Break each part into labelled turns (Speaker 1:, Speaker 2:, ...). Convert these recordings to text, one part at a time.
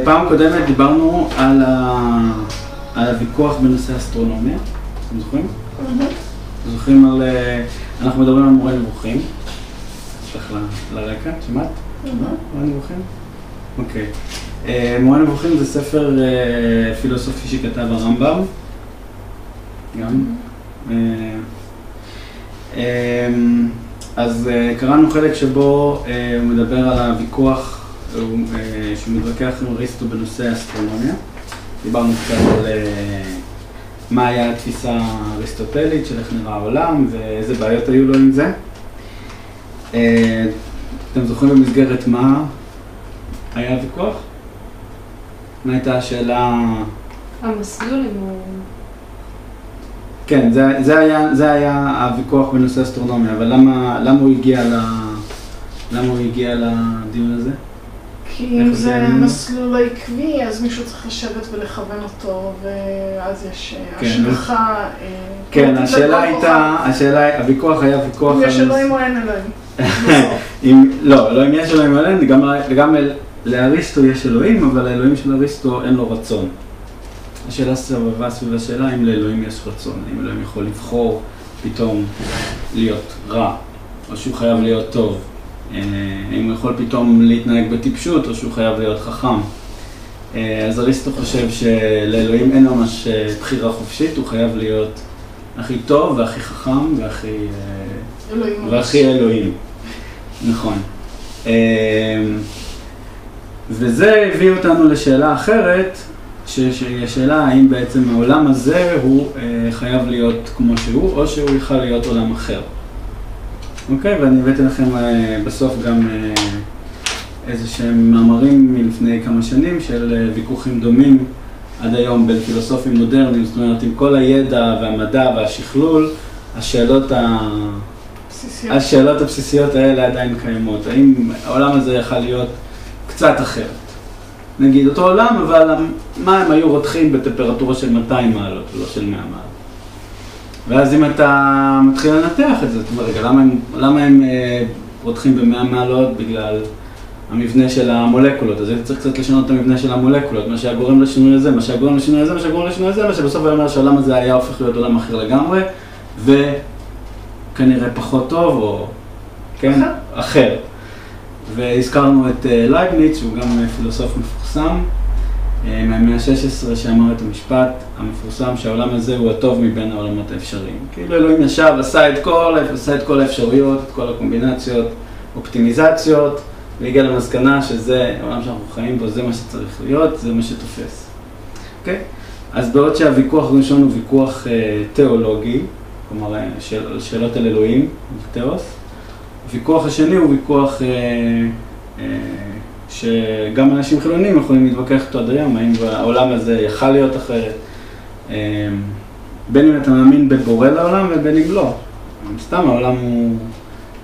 Speaker 1: פעם קודמת דיברנו על הוויכוח בנושא אסטרונומיה, אתם זוכרים? זוכרים על... אנחנו מדברים על מורה נבוכים. צריך לרקע, שמעת? מורה נבוכים? אוקיי. מורה נבוכים זה ספר פילוסופי שכתב הרמב"ם. גם. אז קראנו חלק שבו הוא מדבר על הוויכוח שהוא מתווכח עם אריסטו בנושא האסטרונומיה. דיברנו קצת על מה היה התפיסה האריסטוטלית של איך נראה העולם ואיזה בעיות היו לו עם זה. אתם זוכרים במסגרת מה היה הוויכוח? מה הייתה השאלה?
Speaker 2: המסלול אם הוא...
Speaker 1: כן, זה היה הוויכוח בנושא אסטרונומיה, אבל למה הוא הגיע לדיון הזה?
Speaker 3: כי אם זה מסלול עקבי, אז מישהו צריך לשבת ולכוון אותו, ואז יש השלכה...
Speaker 1: כן, השאלה הייתה, הוויכוח היה ויכוח...
Speaker 3: אם יש אלוהים או אין אלוהים.
Speaker 1: לא אם יש אלוהים או אין, גם לאריסטו יש אלוהים, אבל האלוהים של אריסטו אין לו רצון. השאלה סבבה סביב השאלה אם לאלוהים יש רצון, אם אלוהים יכול לבחור פתאום להיות רע, או שהוא חייב להיות טוב. אם הוא יכול פתאום להתנהג בטיפשות, או שהוא חייב להיות חכם. אז אריסטו חושב שלאלוהים אין ממש בחירה חופשית, הוא חייב להיות הכי טוב והכי חכם והכי אלוהים. נכון. וזה הביא אותנו לשאלה אחרת, שהיא השאלה האם בעצם העולם הזה הוא חייב להיות כמו שהוא, או שהוא יכול להיות עולם אחר. אוקיי, ואני הבאתי לכם בסוף גם איזה שהם מאמרים מלפני כמה שנים של ויכוחים דומים עד היום בין פילוסופים מודרניים, זאת אומרת עם כל הידע והמדע והשכלול, השאלות הבסיסיות האלה עדיין קיימות. האם העולם הזה יכול להיות קצת אחרת? נגיד אותו עולם, אבל מה הם היו רותחים בטמפרטורה של 200 מעלות ולא של 100 מעלות? ואז אם אתה מתחיל לנתח את זה, אתה אומר, רגע, למה הם רותחים ב-100 מעלות? בגלל המבנה של המולקולות. אז צריך קצת לשנות את המבנה של המולקולות, מה שהגורם לשינוי הזה, מה שהגורם לשינוי הזה, מה שהגורם לשינוי הזה, מה שבסוף אני אומר שהעולם הזה היה הופך להיות עולם אחר לגמרי, וכנראה פחות טוב, או כן, אחר. והזכרנו את לייבניץ, שהוא גם פילוסוף מפורסם, מהמאה ה-16 שאמר את המשפט המפורסם שהעולם הזה הוא הטוב מבין העולמות האפשריים. כאילו אלוהים ישב, עשה את כל האפשרויות, את כל הקומבינציות, אופטימיזציות, והגיע למסקנה שזה העולם שאנחנו חיים בו, זה מה שצריך להיות, זה מה שתופס. אוקיי? אז בעוד שהוויכוח הראשון הוא ויכוח תיאולוגי, כלומר שאלות על אלוהים, תיאוס, הוויכוח השני הוא ויכוח שגם אנשים חילונים יכולים להתווכח אותו עד היום, האם העולם הזה יכל להיות אחרת. בין אם אתה מאמין בבורא לעולם ובין אם לא. סתם העולם הוא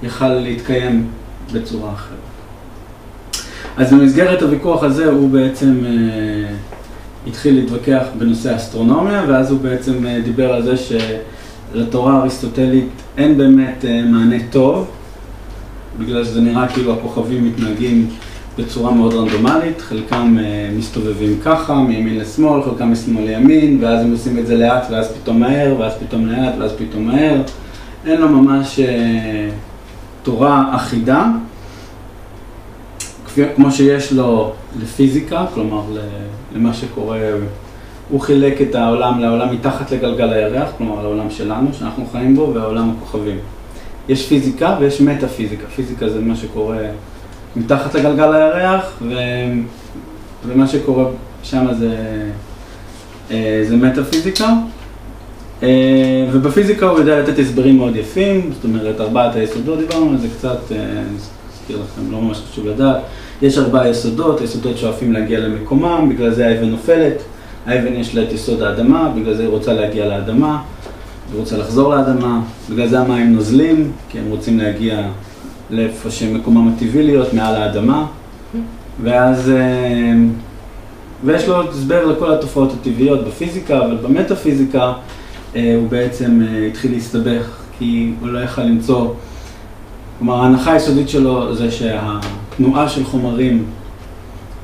Speaker 1: יכל להתקיים בצורה אחרת. אז במסגרת הוויכוח הזה הוא בעצם התחיל להתווכח בנושא אסטרונומיה, ואז הוא בעצם דיבר על זה שלתורה האריסטוטלית אין באמת מענה טוב, בגלל שזה נראה כאילו הכוכבים מתנהגים בצורה מאוד רנדומלית, חלקם מסתובבים ככה, מימין לשמאל, חלקם משמאל לימין, ואז הם עושים את זה לאט, ואז פתאום מהר, ואז פתאום לאט, ואז פתאום מהר. אין לו ממש תורה אחידה, כמו שיש לו לפיזיקה, כלומר למה שקורה, הוא חילק את העולם לעולם מתחת לגלגל הירח, כלומר לעולם שלנו, שאנחנו חיים בו, והעולם הכוכבים. יש פיזיקה ויש מטאפיזיקה. פיזיקה זה מה שקורה מתחת לגלגל הירח, ומה שקורה שם זה מטאפיזיקה. ובפיזיקה הוא יודע לתת הסברים מאוד יפים, זאת אומרת, 4 היסודות, דיברנו על זה קצת, אני אזכיר לכם, לא ממש חשוב לדעת. יש 4 יסודות, היסודות שואפים להגיע למקומם, בגלל זה האבן נופלת. האבן יש לה את יסוד האדמה, בגלל זה היא רוצה להגיע לאדמה, היא רוצה לחזור לאדמה, בגלל זה המים נוזלים, כי הם רוצים להגיע לאיפה שמקומם הטבעי להיות, מעל האדמה. ואז, ויש לו הסבר לכל התופעות הטבעיות בפיזיקה, אבל במטאפיזיקה הוא בעצם התחיל להסתבך, כי הוא לא יכל למצוא, כלומר ההנחה היסודית שלו זה שהתנועה של חומרים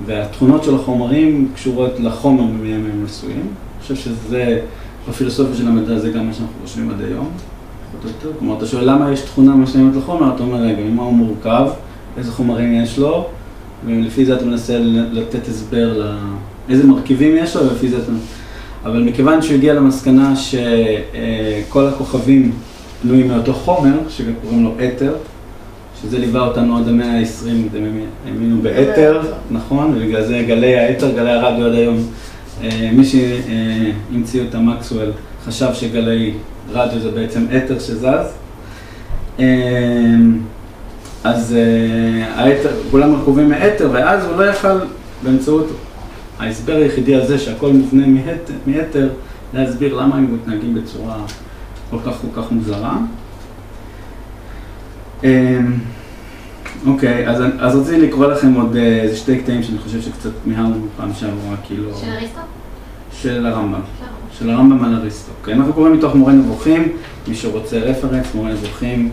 Speaker 1: והתכונות של החומרים קשורות לחומר מימים מסוים. אני חושב שזה, בפילוסופיה של המדע זה גם מה שאנחנו חושבים עד היום. כלומר, אתה שואל למה יש תכונה מסוימת לחומר, אתה אומר רגע, ממה הוא מורכב, איזה חומרים יש לו, ולפי זה אתה מנסה לתת הסבר איזה מרכיבים יש לו, ולפי זה אתה... אבל מכיוון שהוא הגיע למסקנה שכל הכוכבים בנויים מאותו חומר, שגם קוראים לו אתר, שזה ליווה אותנו עד המאה ה-20, האמינו באתר, נכון? ובגלל זה גלי האתר, גלי הרדיו עד היום, מי שהמציא אותה מקסוול חשב שגלי רדיו זה בעצם אתר שזז. אז כולם מרכובים מאתר, ואז הוא לא יכל באמצעות ההסבר היחידי הזה שהכל מובנה מאתר, להסביר למה הם מתנהגים בצורה כל כך מוזרה. אוקיי, אז רציתי לקרוא לכם עוד איזה שתי קטעים שאני חושב שקצת מיהרנו פעם שעברה, כאילו...
Speaker 2: של אריסטו?
Speaker 1: של הרמב"ם. של הרמב"ם על אריסטו. אוקיי, אנחנו קוראים מתוך מורה נבוכים, מי שרוצה רפרנס, מורה נבוכים,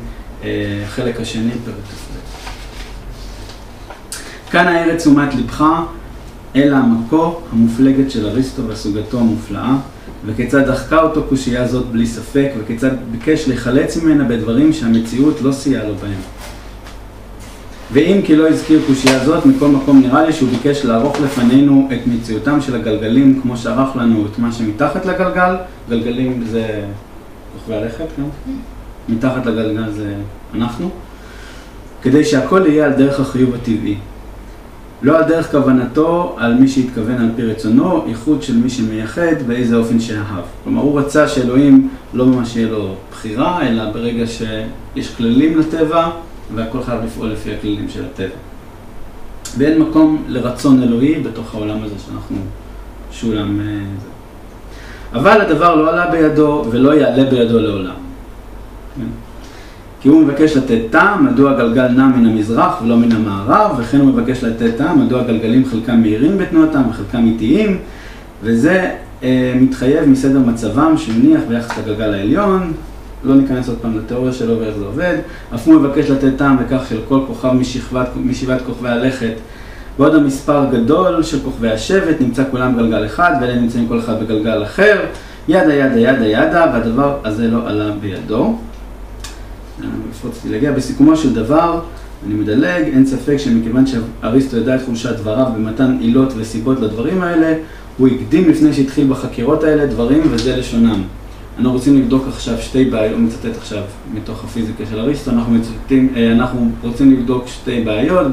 Speaker 1: חלק השני, פרק כ"ב. כאן העיר את תשומת לבך אל העמקו המופלגת של אריסטו והסוגתו המופלאה, וכיצד דחקה אותו קושייה זאת בלי ספק, וכיצד ביקש לחלץ ממנה בדברים שהמציאות לא סייעה לו בהם. ואם כי לא הזכיר קושייה זאת, מכל מקום נראה לי שהוא ביקש לערוך לפנינו את מציאותם של הגלגלים, כמו שערך לנו את מה שמתחת לגלגל. גלגלים זה כוכבי הלכת, כן? מתחת לגלגל זה אנחנו. כדי שהכל יהיה על דרך החיוב הטבעי. לא על דרך כוונתו, על מי שהתכוון על פי רצונו, ייחוד של מי שמייחד באיזה אופן שאהב. כלומר, הוא רצה שאלוהים לא ממש יהיה לו בחירה, אלא ברגע שיש כללים לטבע, והכל חייב לפעול לפי הכללים של הטבע. ואין מקום לרצון אלוהי בתוך העולם הזה שאנחנו שולם זה. אבל הדבר לא עלה בידו ולא יעלה בידו לעולם. כי הוא מבקש לתת טעם, מדוע הגלגל נע מן המזרח ולא מן המערב, וכן הוא מבקש לתת טעם, מדוע הגלגלים חלקם מהירים בתנועתם וחלקם איטיים, וזה מתחייב מסדר מצבם שמניח ביחס לגלגל העליון. לא ניכנס עוד פעם לתיאוריה שלו ואיך זה עובד. אף הוא מבקש לתת טעם בכך של כל כוכב משבעת כוכבי הלכת, ועוד המספר גדול של כוכבי השבט, נמצא כולם בגלגל אחד, ואלה נמצאים כל אחד בגלגל אחר, ידה ידה ידה ידה, והדבר הזה לא עלה בידו. בסיכומו של דבר, אני מדלג, אין ספק שמכיוון שאריסטו ידע את חולשת דבריו במתן עילות וסיבות לדברים האלה, הוא הקדים לפני שהתחיל בחקירות האלה דברים וזה לשונם. אנחנו רוצים לבדוק עכשיו שתי בעיות, הוא מצטט עכשיו מתוך הפיזיקה של אריסטו, אנחנו רוצים לבדוק שתי בעיות,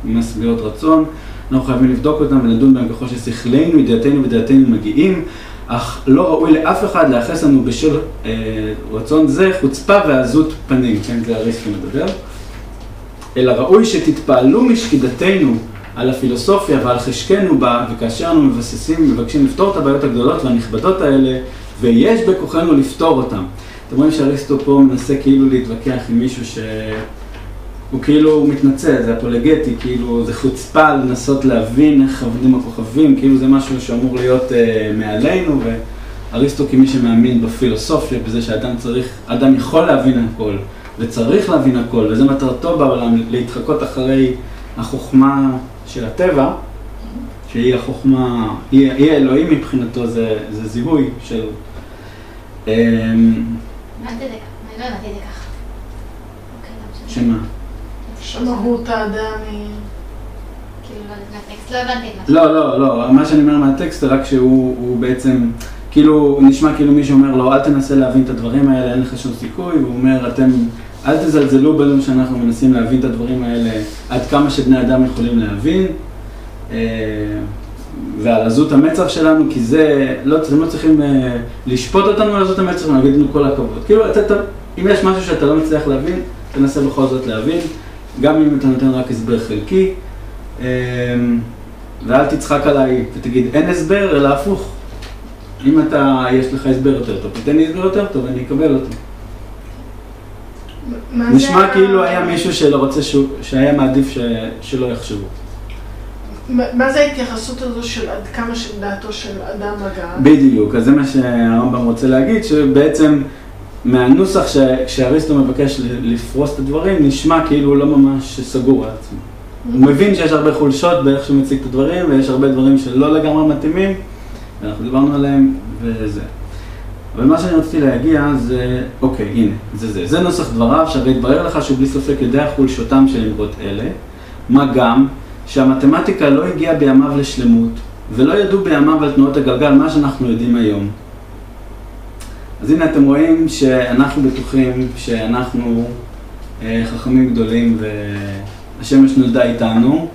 Speaker 1: משביעות רצון, אנחנו חייבים לבדוק אותם ולדון בהם ככל ששכלנו, ידיעתנו ודעתנו מגיעים, אך לא ראוי לאף אחד להיחס לנו בשל רצון זה חוצפה ועזות פנים, כן, זה אריסטו מדבר, אלא ראוי שתתפעלו משקידתנו על הפילוסופיה ועל חשקנו בה, וכאשר אנו מבקשים לפתור את הבעיות הגדולות והנכבדות האלה, ויש בכוחנו לפתור אותם. אתם רואים שאריסטו פה מנסה כאילו להתווכח עם מישהו שהוא כאילו מתנצל, זה אפולגטי, כאילו זה חוצפה לנסות להבין איך עובדים הכוכבים, כאילו זה משהו שאמור להיות מעלינו, ואריסטו כמי שמאמין בפילוסופיה, בזה שאדם יכול להבין הכל, וצריך להבין הכל, וזה מטרתו בעולם, להתחקות אחרי החוכמה של הטבע, שהיא החוכמה, היא האלוהים מבחינתו, זה זיהוי של...
Speaker 2: מה עד כדי כך? אני לא הבנתי את זה ככה.
Speaker 1: שמה?
Speaker 3: שמהות האדם היא...
Speaker 2: כאילו לא יודעת מהטקסט, לא הבנתי את מה.
Speaker 1: לא, מה שאני אומר מהטקסט זה רק שהוא בעצם, כאילו, נשמע כאילו מישהו אומר לו, אל תנסה להבין את הדברים האלה, אין לך שום סיכוי, והוא אומר, אל תזלזלו בנו שאנחנו מנסים להבין את הדברים האלה עד כמה שבני אדם יכולים להבין, ועל עזות המצח שלנו, כי זה, אתם לא צריכים לשפוט אותנו על עזות המצח, ונגיד לנו כל הכבוד. כאילו, אם יש משהו שאתה לא מצליח להבין, תנסה בכל זאת להבין, גם אם אתה נותן רק הסבר חלקי, ואל תצחק עליי ותגיד, אין הסבר, אלא הפוך. אם יש לך הסבר יותר טוב, תתן לי הסבר יותר טוב, אני אקבל אותו. נשמע כאילו היה מישהו שהיה מעדיף שלא יחשבו.
Speaker 3: מה זה ההתייחסות הזו של עד כמה של דעתו של אדם מגע?
Speaker 1: בדיוק, אז זה מה שהרמב"ם רוצה להגיד, שבעצם מהנוסח שאריסטו מבקש לפרוס את הדברים, נשמע כאילו לא ממש סגור על עצמו. הוא מבין שיש הרבה חולשות באיך שהוא מציג את הדברים, ויש הרבה דברים שלא לגמרי מתאימים, ואנחנו דיברנו עליהם, וזה. אבל מה שאני רציתי להגיע זה, אוקיי, הנה, זה נוסח דבריו, שהרי התברר לך שהוא בלי ספק יודע חולשותם של אמרות אלה, מה גם שהמתמטיקה לא הגיעה בימיו לשלמות, ולא ידעו בימיו על תנועות הגלגל מה שאנחנו יודעים היום. אז הנה אתם רואים שאנחנו בטוחים שאנחנו חכמים גדולים והשמש נולדה איתנו,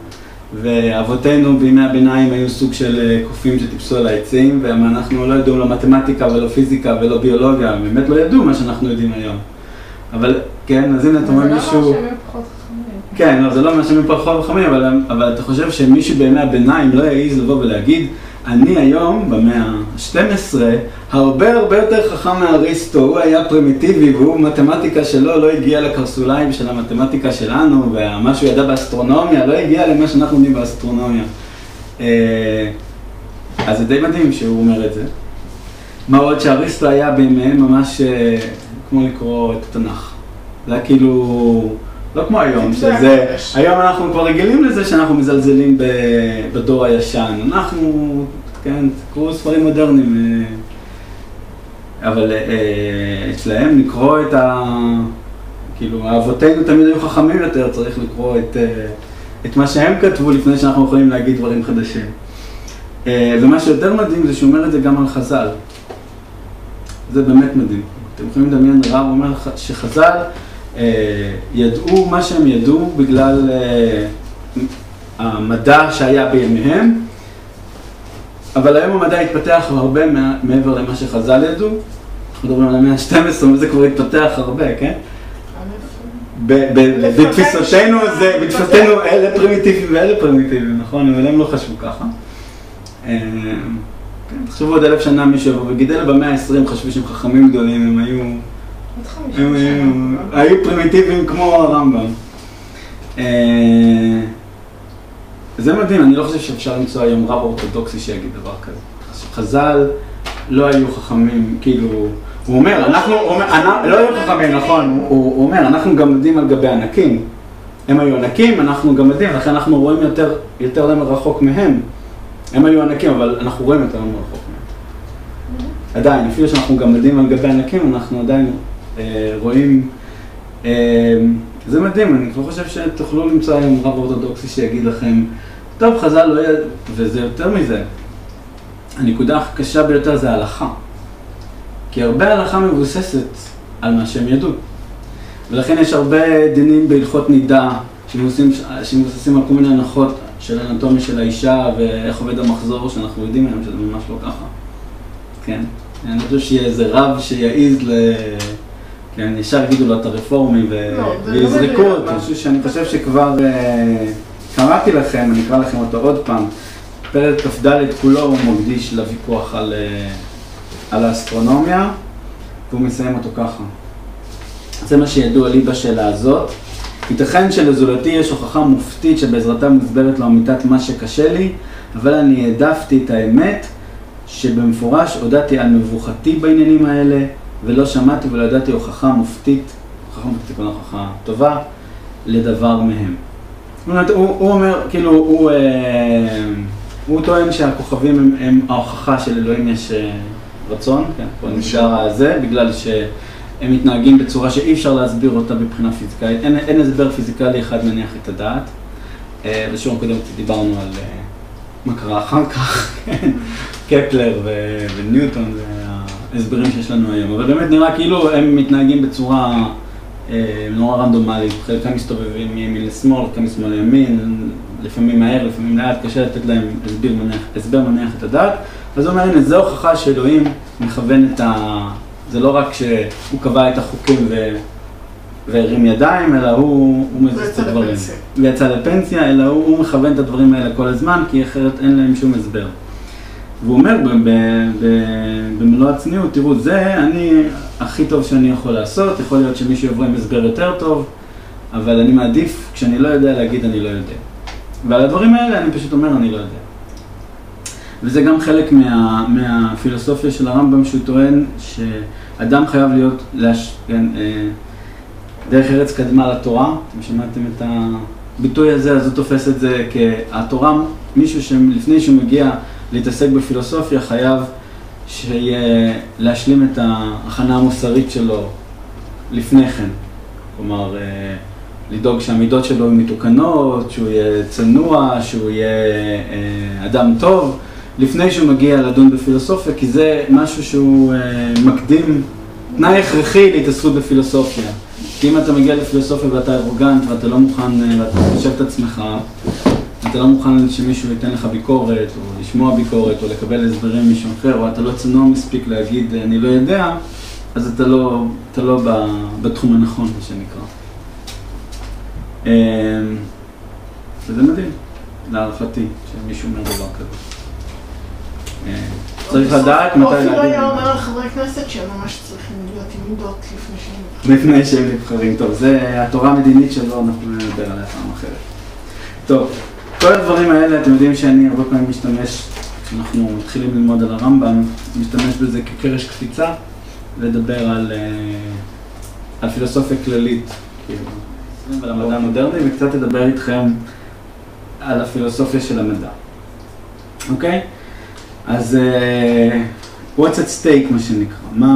Speaker 1: ואבותינו בימי הביניים היו סוג של קופים שטיפסו על העצים, ואנחנו לא ידעו לא מתמטיקה ולא פיזיקה ולא ביולוגיה, באמת לא ידעו מה שאנחנו יודעים היום. אבל כן, אז הנה אתם רואים מישהו...
Speaker 3: זה לא מה שהם פחות חכמים.
Speaker 1: כן, לא, זה לא מה שהם פחות חכמים, אבל אתה חושב שמישהו בימי הביניים לא יעיז לבוא ולהגיד, אני היום, במאה ה-12, הרבה יותר חכם מאריסטו, הוא היה פרימיטיבי והוא מתמטיקה שלו לא הגיע לקרסוליים של המתמטיקה שלנו, ומה שהוא ידע באסטרונומיה לא הגיע למה שאנחנו יודעים באסטרונומיה. אז זה די מדהים שהוא אומר את זה. מה עוד שאריסטו היה בימיהם ממש כמו לקרוא את התנ"ך. זה היה כאילו... לא כמו היום, שזה, היום אנחנו כבר רגילים לזה שאנחנו מזלזלים בדור הישן. אנחנו, כן, קראו ספרים מודרניים, אבל אצלהם לקרוא את כאילו, אבותינו תמיד היו חכמים יותר, צריך לקרוא את מה שהם כתבו לפני שאנחנו יכולים להגיד דברים חדשים. ומה שיותר מדהים זה שהוא אומר את זה גם על חז"ל. זה באמת מדהים. אתם יכולים לדמיין, רב אומר שחז"ל, ידעו מה שהם ידעו בגלל המדע שהיה בימיהם, אבל היום המדע התפתח הרבה מעבר למה שחז"ל ידעו. אנחנו מדברים על המאה ה-12, וזה כבר התפתח הרבה, כן? בתפיסותינו אלה פרימיטיביים ואלה פרימיטיביים, נכון? אבל הם לא חשבו ככה. תחשבו עוד 1000 שנה מישהו וגידל במאה ה-20 חשבו שהם חכמים גדולים, הם היו פרימיטיביים כמו הרמב"ם. זה מדהים, אני לא חושב שאפשר למצוא היום רב אורתודוקסי שיגיד דבר כזה. חז"ל לא היו חכמים, כאילו, הוא אומר, לא היו חכמים, נכון, הוא אומר, אנחנו גם יודעים על גבי ענקים. הם היו ענקים, אנחנו גם יודעים, לכן אנחנו רואים יותר למרחוק מהם. הם היו ענקים, אבל אנחנו רואים יותר למרחוק מהם. עדיין, אפילו שאנחנו גם יודעים על גבי ענקים, אנחנו עדיין רואים, זה מדהים, אני כבר חושב שתוכלו למצוא היום רב אורתודוקסי שיגיד לכם, טוב, חז"ל לא ידע, וזה יותר מזה. הנקודה הקשה ביותר זה ההלכה. כי הרבה הלכה מבוססת על מה שהם ידעו. ולכן יש הרבה דינים בהלכות נידה שמבוססים על כל מיני הנחות של אנטומיה של האישה ואיך עובד המחזור שאנחנו יודעים היום שזה ממש לא ככה. כן? אני חושב שיהיה איזה רב שיעיז כן, ישר יגידו לו את הרפורמי ויזרקו אותו. משהו שאני חושב שכבר קראתי לכם, אני אקרא לכם אותו עוד פעם. פרק כ"ד כולו הוא מקדיש לוויכוח על האסטרונומיה, והוא מסיים אותו ככה. זה מה שידוע לי בשאלה הזאת. ייתכן שלזולתי יש הוכחה מופתית שבעזרתה מוסברת לו אמיתת מה שקשה לי, אבל אני העדפתי את האמת שבמפורש הודעתי על מבוכתי בעניינים האלה, ולא שמעתי ולא ידעתי הוכחה מופתית, הוכחה טובה, לדבר מהם. הוא אומר, כאילו, הוא טוען שהכוכבים הם ההוכחה של אלוהים יש רצון, כן, פה נשאר הזה, בגלל שהם מתנהגים בצורה שאי אפשר להסביר אותה מבחינה פיזיקלית. אין הסבר פיזיקלי אחד מניח את הדעת. בשיעור קודם דיברנו על מה קרה אחר כך, קפלר וניוטון, זה ההסברים שיש לנו היום. אבל באמת נראה כאילו הם מתנהגים בצורה נורא רנדומלית, חלקם מסתובבים מימין לשמאל, חלקם משמאל לימין, לפעמים מהר, לפעמים לאט, קשה לתת להם הסבר מניח את הדעת. אז הוא אומר, הנה, זו הוכחה שאלוהים מכוון את זה לא רק שהוא קבע את החוקים והרים ידיים, אלא הוא מזיז את הדברים. ויצא לפנסיה, אלא הוא מכוון את הדברים האלה כל הזמן, כי אחרת אין להם שום הסבר. והוא אומר במלוא הצניעות, תראו, זה אני הכי טוב שאני יכול לעשות, יכול להיות שמישהו יבוא עם הסבר יותר טוב, אבל אני מעדיף, כשאני לא יודע להגיד, אני לא יודע. ועל הדברים האלה אני פשוט אומר, אני לא יודע. וזה גם חלק מהפילוסופיה של הרמב"ם, שהוא טוען שאדם חייב להיות, דרך ארץ קדמה לתורה. אתם שמעתם הביטוי הזה, אז הוא תופס את זה כהתורה, מישהו שלפני שהוא מגיע להתעסק בפילוסופיה חייב להשלים את ההכנה המוסרית שלו לפני כן. כלומר, לדאוג שהמידות שלו הן מתוקנות, שהוא יהיה צנוע, שהוא יהיה אדם טוב, לפני שהוא מגיע לדון בפילוסופיה, כי זה משהו שהוא מקדים, תנאי הכרחי להתעסקות בפילוסופיה. כי אם אתה מגיע לפילוסופיה ואתה ארוגנט ואתה לא מוכן, ואתה חושב את עצמך, אתה לא מוכן שמישהו ייתן לך ביקורת, או לשמוע ביקורת, או לקבל הסברים מישהו אחר, או אתה לא צנוע מספיק להגיד אני לא יודע, אז אתה לא בתחום הנכון, מה שנקרא. וזה מדהים, להערכתי, שמישהו אומר דבר כזה. צריך לדעת מתי להגיד.
Speaker 3: אפילו היה אומר לחברי כנסת שהם ממש צריכים להיות עם מידות לפני
Speaker 1: שהם נבחרים. טוב, זה התורה המדינית שלו, אנחנו נדבר עליה פעם אחרת. טוב, כל הדברים האלה, אתם יודעים שאני הרבה פעמים משתמש, כשאנחנו מתחילים ללמוד על הרמב"ם, משתמש בזה כקרש קפיצה, לדבר על פילוסופיה כללית, על המדע המודרני, וקצת לדבר איתכם על הפילוסופיה של המדע. אוקיי? אז what's at stake, מה שנקרא,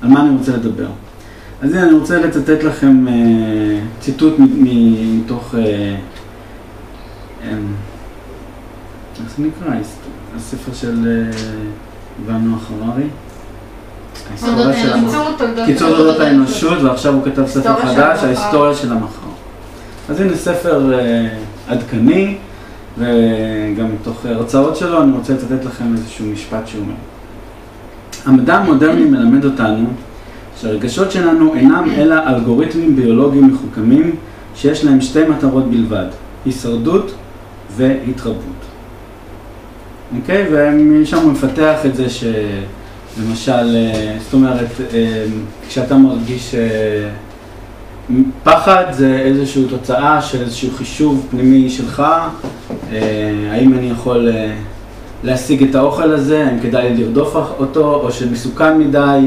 Speaker 1: על מה אני רוצה לדבר? אז אני רוצה לצטט לכם ציטוט מתוך, איך זה נקרא? הספר של יובל נוח הררי. קיצור תולדות האנושות, ועכשיו הוא כתב ספר חדש, ההיסטוריה של המחר. אז הנה ספר עדכני, וגם מתוך הרצאות שלו אני רוצה לצטט לכם איזשהו משפט שהוא אומר. המדע המודרני מלמד אותנו שהרגשות שלנו אינם אלא אלגוריתמים ביולוגיים מחוכמים שיש להם שתי מטרות בלבד, הישרדות והתרבות. אוקיי? ומשם הוא מפתח את זה שלמשל, זאת אומרת, כשאתה מרגיש פחד זה איזושהי תוצאה של איזשהו חישוב פנימי שלך, האם אני יכול להשיג את האוכל הזה, האם כדאי לרדוף אותו, או שמסוכן מדי,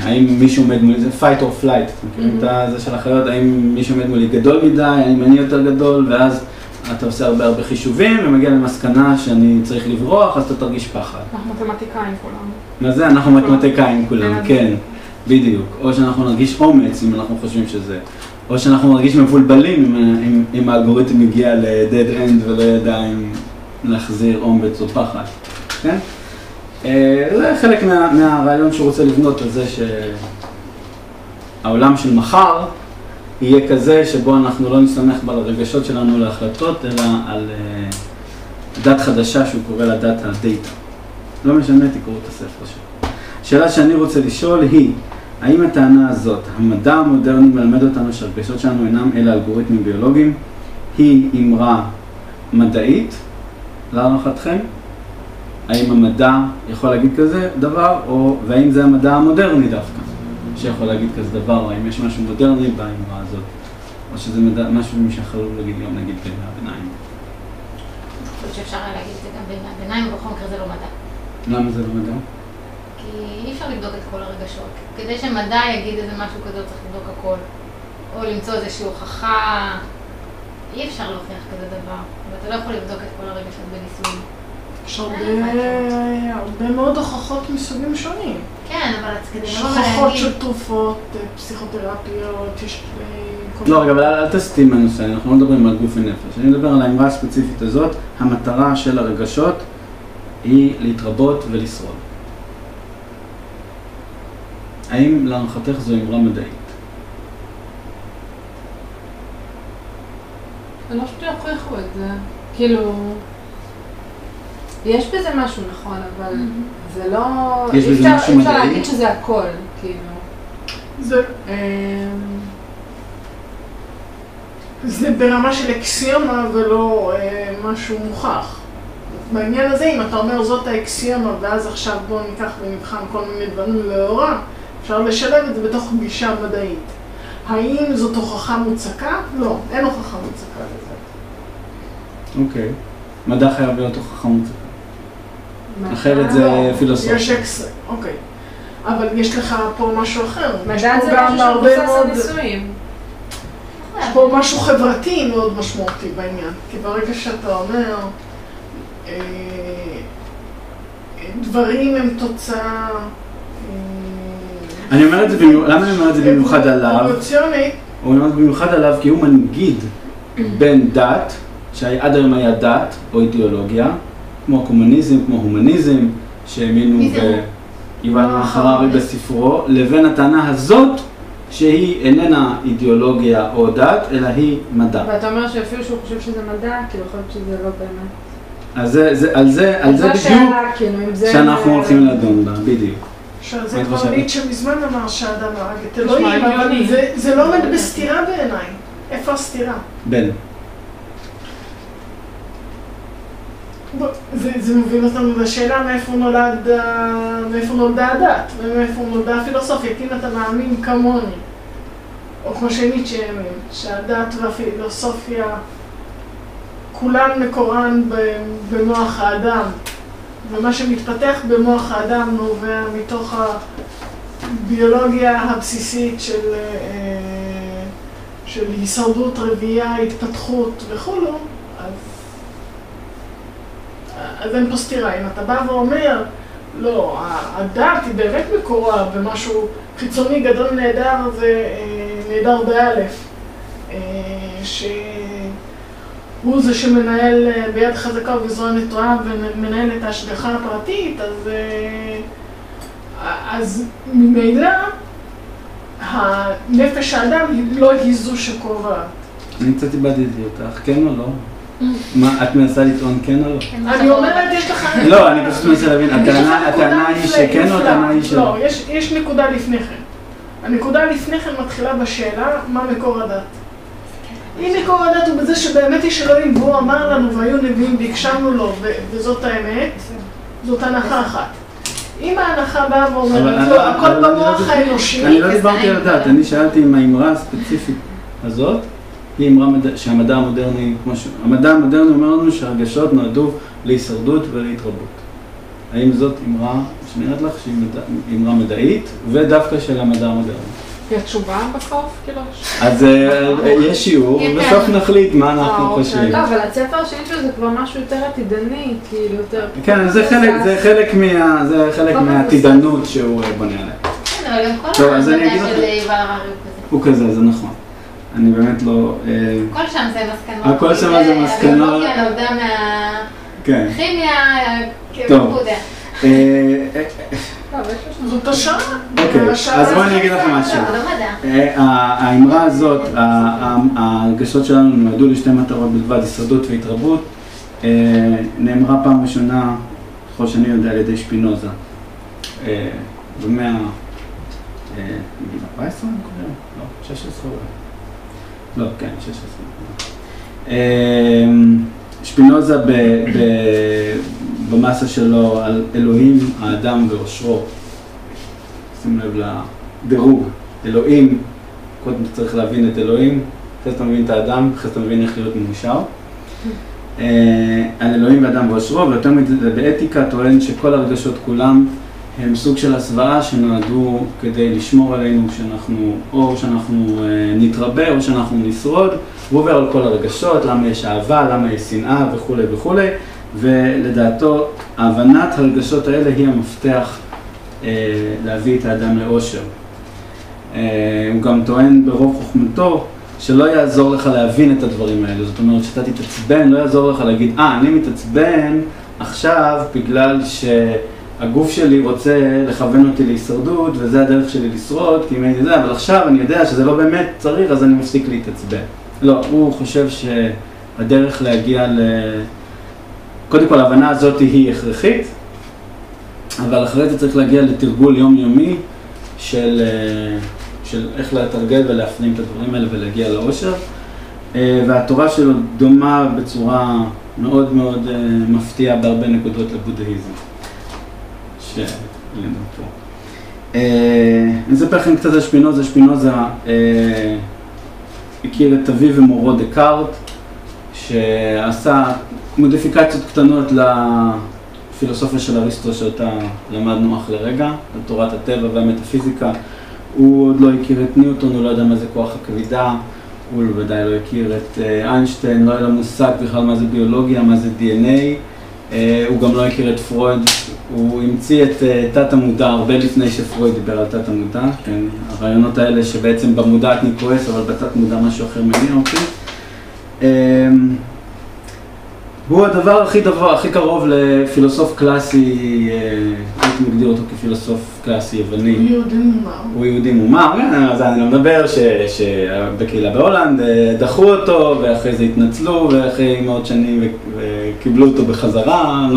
Speaker 1: האם מישהו עומד מולי, זה fight or flight, מכירים את זה של החיות, האם מישהו עומד מולי גדול מדי, האם אני יותר גדול, ואז אתה עושה הרבה חישובים ומגיע למסקנה שאני צריך לברוח, אז אתה תרגיש פחד.
Speaker 3: אנחנו מתמטיקאים כולם.
Speaker 1: מה זה? אנחנו מתמטיקאים כולם, כן. בדיוק, או שאנחנו נרגיש אומץ אם אנחנו חושבים שזה, או שאנחנו נרגיש מבולבלים אם האלגוריתם הגיע ל-dead end ולא ידע אם להחזיר אומץ או פחד, כן? זה חלק מהרעיון שהוא רוצה לבנות על זה שהעולם של מחר יהיה כזה שבו אנחנו לא נסתמך ברגשות שלנו להחלטות, אלא על דת חדשה שהוא קורא לה דת הדאטה. לא משנה, תקראו את הספר שלו. השאלה שאני רוצה לשאול היא, האם הטענה הזאת, המדע המודרני מלמד אותנו שהרגשות שלנו אינם אלא אלגוריתמים ביולוגיים, היא אמרה מדעית, להערכתכם? האם המדע יכול להגיד כזה דבר, והאם זה המדע המודרני דווקא, שיכול להגיד כזה דבר, או האם יש משהו מודרני באמרה הזאת, או שזה משהו שיכול להגיד גם נגיד בימי הביניים?
Speaker 2: אני חושבת שאפשר להגיד את זה גם בימי הביניים, ובכל מקרה זה לא מדע.
Speaker 1: למה זה לא מדע?
Speaker 2: כי אי אפשר לבדוק את כל הרגשות. כדי שמדע יגיד איזה משהו כזה, צריך לבדוק הכל. או למצוא איזושהי הוכחה. אי אפשר להוכיח כזה דבר. ואתה לא יכול לבדוק את כל הרגשות בניסויים.
Speaker 3: יש הרבה מאוד הוכחות מסוגים שונים.
Speaker 2: כן, אבל כדי
Speaker 3: יש הוכחות של תרופות, פסיכותרפיות, יש...
Speaker 1: לא, רגע, אבל אל תסתים מהנושא, אנחנו לא מדברים על גוף ונפש. אני מדבר על האמרה הספציפית הזאת, המטרה של הרגשות היא להתרבות ולשרוד. האם להערכתך זו אמרה מדעית?
Speaker 4: אני לא חושבת שיוכיחו את זה. כאילו, יש בזה משהו נכון, אבל זה לא...
Speaker 1: יש בזה משהו מדעי?
Speaker 4: אפשר להגיד שזה הכל, כאילו.
Speaker 3: זה ברמה של אקסיומה ולא משהו מוכח. בעניין הזה, אם אתה אומר זאת האקסיומה, ואז עכשיו בואו ניקח ונבחן כל מיני דברים לאורה, אפשר לשלב את זה בתוך גישה מדעית. האם זאת הוכחה מוצקה? לא, אין הוכחה מוצקה לזה.
Speaker 1: אוקיי. מדע חייב להיות הוכחה מוצקה. אחרת זה פילוסופיה.
Speaker 3: יש אוקיי. אבל יש לך פה משהו אחר.
Speaker 4: מדע זה משהו שמבוסס על ניסויים.
Speaker 3: יש פה משהו חברתי מאוד משמעותי בעניין, כי ברגע שאתה אומר, דברים הם תוצאה...
Speaker 1: אני אומר את זה, למה אני אומר את זה במיוחד עליו? הוא אומר את זה במיוחד עליו כי הוא מנגיד בין דת, שעד היום היה דת או אידיאולוגיה, כמו קומוניזם, כמו הומניזם, שהאמינו ביובל נוח הררי בספרו, לבין הטענה הזאת שהיא איננה אידיאולוגיה או דת, אלא היא מדע.
Speaker 4: ואתה אומר שאפילו שהוא חושב שזה מדע, כאילו יכול להיות שזה לא באמת.
Speaker 1: אז על זה בדיוק שאנחנו הולכים לדון בה, בדיוק.
Speaker 3: שזה כבר ניטשה שמזמן אמר שהאדם הרג את אלוהים, אבל זה לא עומד בסתירה בעיניי. איפה הסתירה?
Speaker 1: בין.
Speaker 3: זה מוביל אותנו לשאלה מאיפה נולדה הדת, ומאיפה נולדה הפילוסופיה, כי אם אתה מאמין כמוני, או כמו שניטשה האמין, שהדת והפילוסופיה כולן מקורן במוח האדם, ומה שמתפתח במוח האדם נובע מתוך הביולוגיה הבסיסית של הישרדות, רבייה, התפתחות וכולו, אז אין פה סתירה. אם אתה בא ואומר, לא, הדת היא באמת מקורה במשהו חיצוני גדול נהדר ונהדר באלף, שהוא זה שמנהל ביד חזקה ובזרוע נטועה ומנהל את ההשגחה הפרטית, אז ממילא הנפש האדם לא היא זו שקובעת.
Speaker 1: אני קצת איבדתי אותך, כן או לא? מה, את מנסה לטעון כן או לא?
Speaker 3: אני אומרת, יש לך...
Speaker 1: לא, אני פשוט מנסה להבין, הטענה היא שכן או הטענה היא שלא?
Speaker 3: לא, יש נקודה לפני כן. הנקודה לפני כן מתחילה בשאלה מה מקור הדת. אם מקור הדת הוא בזה שבאמת יש אלוהים והוא אמר לנו והיו נביאים והקשבנו לו וזאת האמת, זאת הנחה אחת. אם ההנחה באה ואומרת, לא, הכל במוח האנושי...
Speaker 1: אני לא דיברתי על הדת, אני שאלתי אם האמרה הספציפית הזאת היא אמרה שהמדע המודרני, המדע המודרני אומר לנו שהרגשות נועדו להישרדות ולהתרבות. האם זאת אמרה שנראית לך שהיא אמרה מדעית ודווקא של המדע המודרני?
Speaker 4: היא התשובה בסוף, כאילו?
Speaker 1: אז יש שיעור, ובסוף נחליט מה אנחנו חושבים.
Speaker 4: לא, אבל הספר השני שלו זה כבר משהו יותר עתידני, כאילו יותר...
Speaker 1: כן, זה חלק מהעתידנות שהוא בונה עליה.
Speaker 2: כן, אבל גם כל המדע של יובל הררי
Speaker 1: הוא כזה, זה נכון. אני באמת לא...
Speaker 2: הכל שם זה מסקנות.
Speaker 1: הכל שם זה מסקנות.
Speaker 2: הביולוגיה נולדה מהכימיה,
Speaker 1: טוב.
Speaker 3: זאת השעה.
Speaker 1: אוקיי, אז בואי אני אגיד לכם משהו. האמרה הזאת, ההרגשות שלנו נועדו לשתי מטרות בלבד, הישרדות והתרבות, נאמרה פעם ראשונה, ככל שאני יודע, על ידי שפינוזה. במאה... נגיד 14? לא, 16 אולי. לא, כן, 16. שפינוזה במסה שלו על אלוהים, האדם ואושרו. שים לב לדירוג. אלוהים, קודם צריך להבין את אלוהים, אחרי שאתה מבין את האדם, אחרי שאתה מבין איך להיות מאושר. על אלוהים ואדם ואושרו, ויותר מזה באתיקה טוען שכל הרגשות כולם הם סוג של הסוואה שנועדו כדי לשמור עלינו או שאנחנו נתרבה או שאנחנו נשרוד. הוא עובר על כל הרגשות, למה יש אהבה, למה יש שנאה וכו' וכו'. ולדעתו, הבנת הרגשות האלה היא המפתח להביא את האדם לאושר. הוא גם טוען ברוב חוכמתו שלא יעזור לך להבין את הדברים האלה. זאת אומרת, שאתה תתעצבן, לא יעזור לך להגיד, אני מתעצבן עכשיו בגלל הגוף שלי רוצה לכוון אותי להישרדות, וזה הדרך שלי לשרוד, כי אם הייתי זה, אבל עכשיו אני יודע שזה לא באמת צריך, אז אני מפסיק להתעצבן. לא, הוא חושב שהדרך להגיע קודם כל, ההבנה הזאת היא הכרחית, אבל אחרי זה צריך להגיע לתרגול יומיומי של איך לתרגל ולהפנים את הדברים האלה ולהגיע לאושר. והתורה שלו דומה בצורה מאוד מאוד מפתיעה בהרבה נקודות לבודהיזם. פה. אני אספר לכם קצת על שפינוזה. שפינוזה הכיר את אביו ומורו דקארט, שעשה מודיפיקציות קטנות לפילוסופיה של אריסטו שאותה למדנו אך לרגע, על תורת הטבע והמטאפיזיקה. הוא עוד לא הכיר את ניוטון, הוא לא יודע מה זה כוח הכבידה, הוא ודאי לא הכיר את איינשטיין, לא היה לו מושג בכלל מה זה ביולוגיה, מה זה DNA, הוא גם לא הכיר את פרויד, הוא המציא את תת המודע הרבה לפני שפרויד דיבר על תת המודע, כן, הרעיונות האלה שבעצם במודע אני כועס, אבל בתת מודע משהו אחר מניע אותי. הוא הדבר הכי קרוב לפילוסוף קלאסי, הייתי מגדיר אותו כפילוסוף קלאסי יווני.
Speaker 3: הוא יהודי מומר.
Speaker 1: הוא יהודי מומר, אז אני לא מדבר שבקהילה בהולנד דחו אותו ואחרי זה התנצלו ואחרי מאות שנים וקיבלו אותו בחזרה,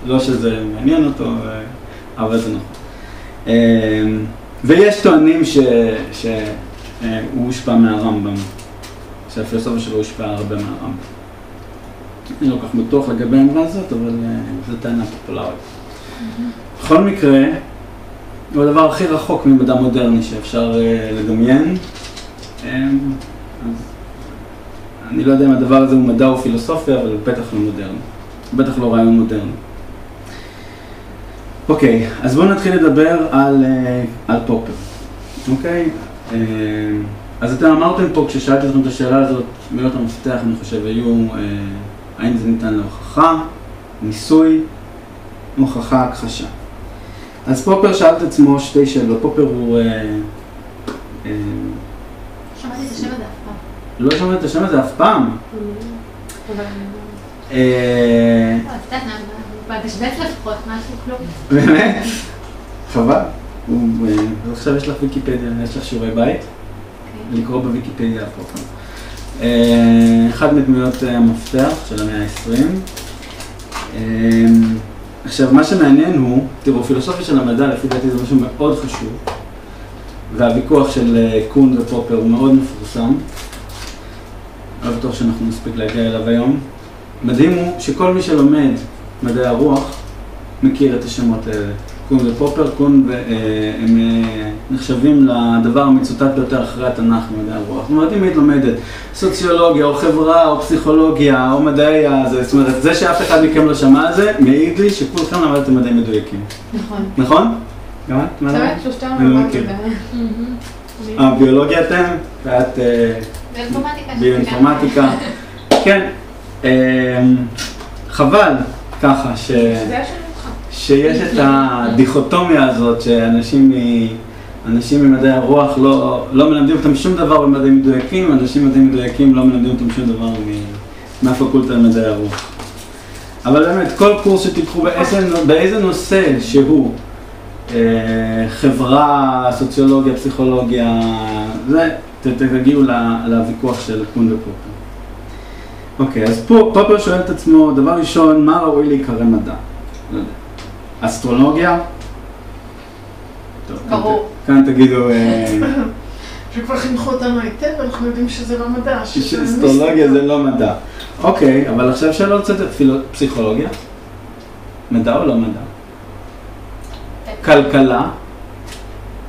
Speaker 1: לא שזה מעניין אותו, אבל זה נכון. ויש טוענים שהוא הושפע מהרמב"ם, שהפילוסופיה שלו הושפע הרבה מהרמב"ם. אני לא כך בטוח לגבי האמרה הזאת, אבל זו טענה פופולרית. בכל מקרה, הוא הדבר הכי רחוק ממדע מודרני שאפשר לדמיין. אז אני לא יודע אם הדבר הזה הוא מדע או פילוסופיה, אבל הוא בטח לא מודרני. בטח לא רעיון מודרני. אוקיי, אז בואו נתחיל לדבר על פופר. אוקיי? אז אתם אמרתם פה, כששאלתי אתכם את השאלה הזאת, מילות המפתח, אני חושב, היו האם זה ניתן להוכחה, ניסוי, הוכחה, הכחשה. אז פופר שאל את עצמו שתי שאלות. פופר הוא...
Speaker 2: שמעתי את השם הזה אף פעם.
Speaker 1: לא שמעתי את השם הזה אף פעם.
Speaker 2: את יודעת, בדשבץ לפחות, משהו כלום.
Speaker 1: באמת? חבל. עכשיו יש לך ויקיפדיה, יש לך שיעורי בית. לקרוא בוויקיפדיה הפופר. אחד מדמויות המפתח של המאה ה-20. עכשיו, מה שמעניין הוא, תראו, פילוסופיה של המדע, לפי דעתי זה משהו מאוד חשוב, והוויכוח של קון ופופר הוא מאוד מפורסם. לא בטוח שאנחנו נספיק להגיע אליו היום. מדהים הוא שכל מי שלומד מדעי הרוח מכיר את השמות האלה. קון ופופר, קון הם נחשבים לדבר המצוטט ביותר אחרי התנ"ך במדעי הרוח. זאת אומרת, אם היית לומדת סוציולוגיה או חברה או פסיכולוגיה או מדעי זאת אומרת, זה שאף אחד מכם לא שמע על זה, מעיד לי שכולכם למדתם מדעים מדויקים.
Speaker 2: נכון.
Speaker 1: נכון? גם את? מה
Speaker 4: באמת, שלושתם למדתי.
Speaker 1: ביולוגיה אתם? ואת... ביואינפורמטיקה. כן. חבל ככה שיש את הדיכוטומיה הזאת שאנשים ממדעי הרוח לא מלמדים אותם שום דבר במדעים מדויקים, אנשים במדעים מדויקים לא מלמדים אותם שום דבר מהפקולטה למדעי הרוח. אבל באמת, כל קורס שתיקחו באיזה נושא שהוא, חברה, סוציולוגיה, פסיכולוגיה, תגיעו לוויכוח של קון ופופר. אוקיי, אז פופר שואל את עצמו, דבר ראשון, מה ראוי להיקרא מדע? לא יודע. אסטרולוגיה?
Speaker 2: ברור.
Speaker 1: כאן תגידו...
Speaker 3: שכבר חינכו אותנו היטב, ואנחנו יודעים שזה לא מדע.
Speaker 1: שאסטרולוגיה זה לא מדע. אוקיי, אבל עכשיו שאלה קצת פסיכולוגיה? מדע או לא מדע? כלכלה?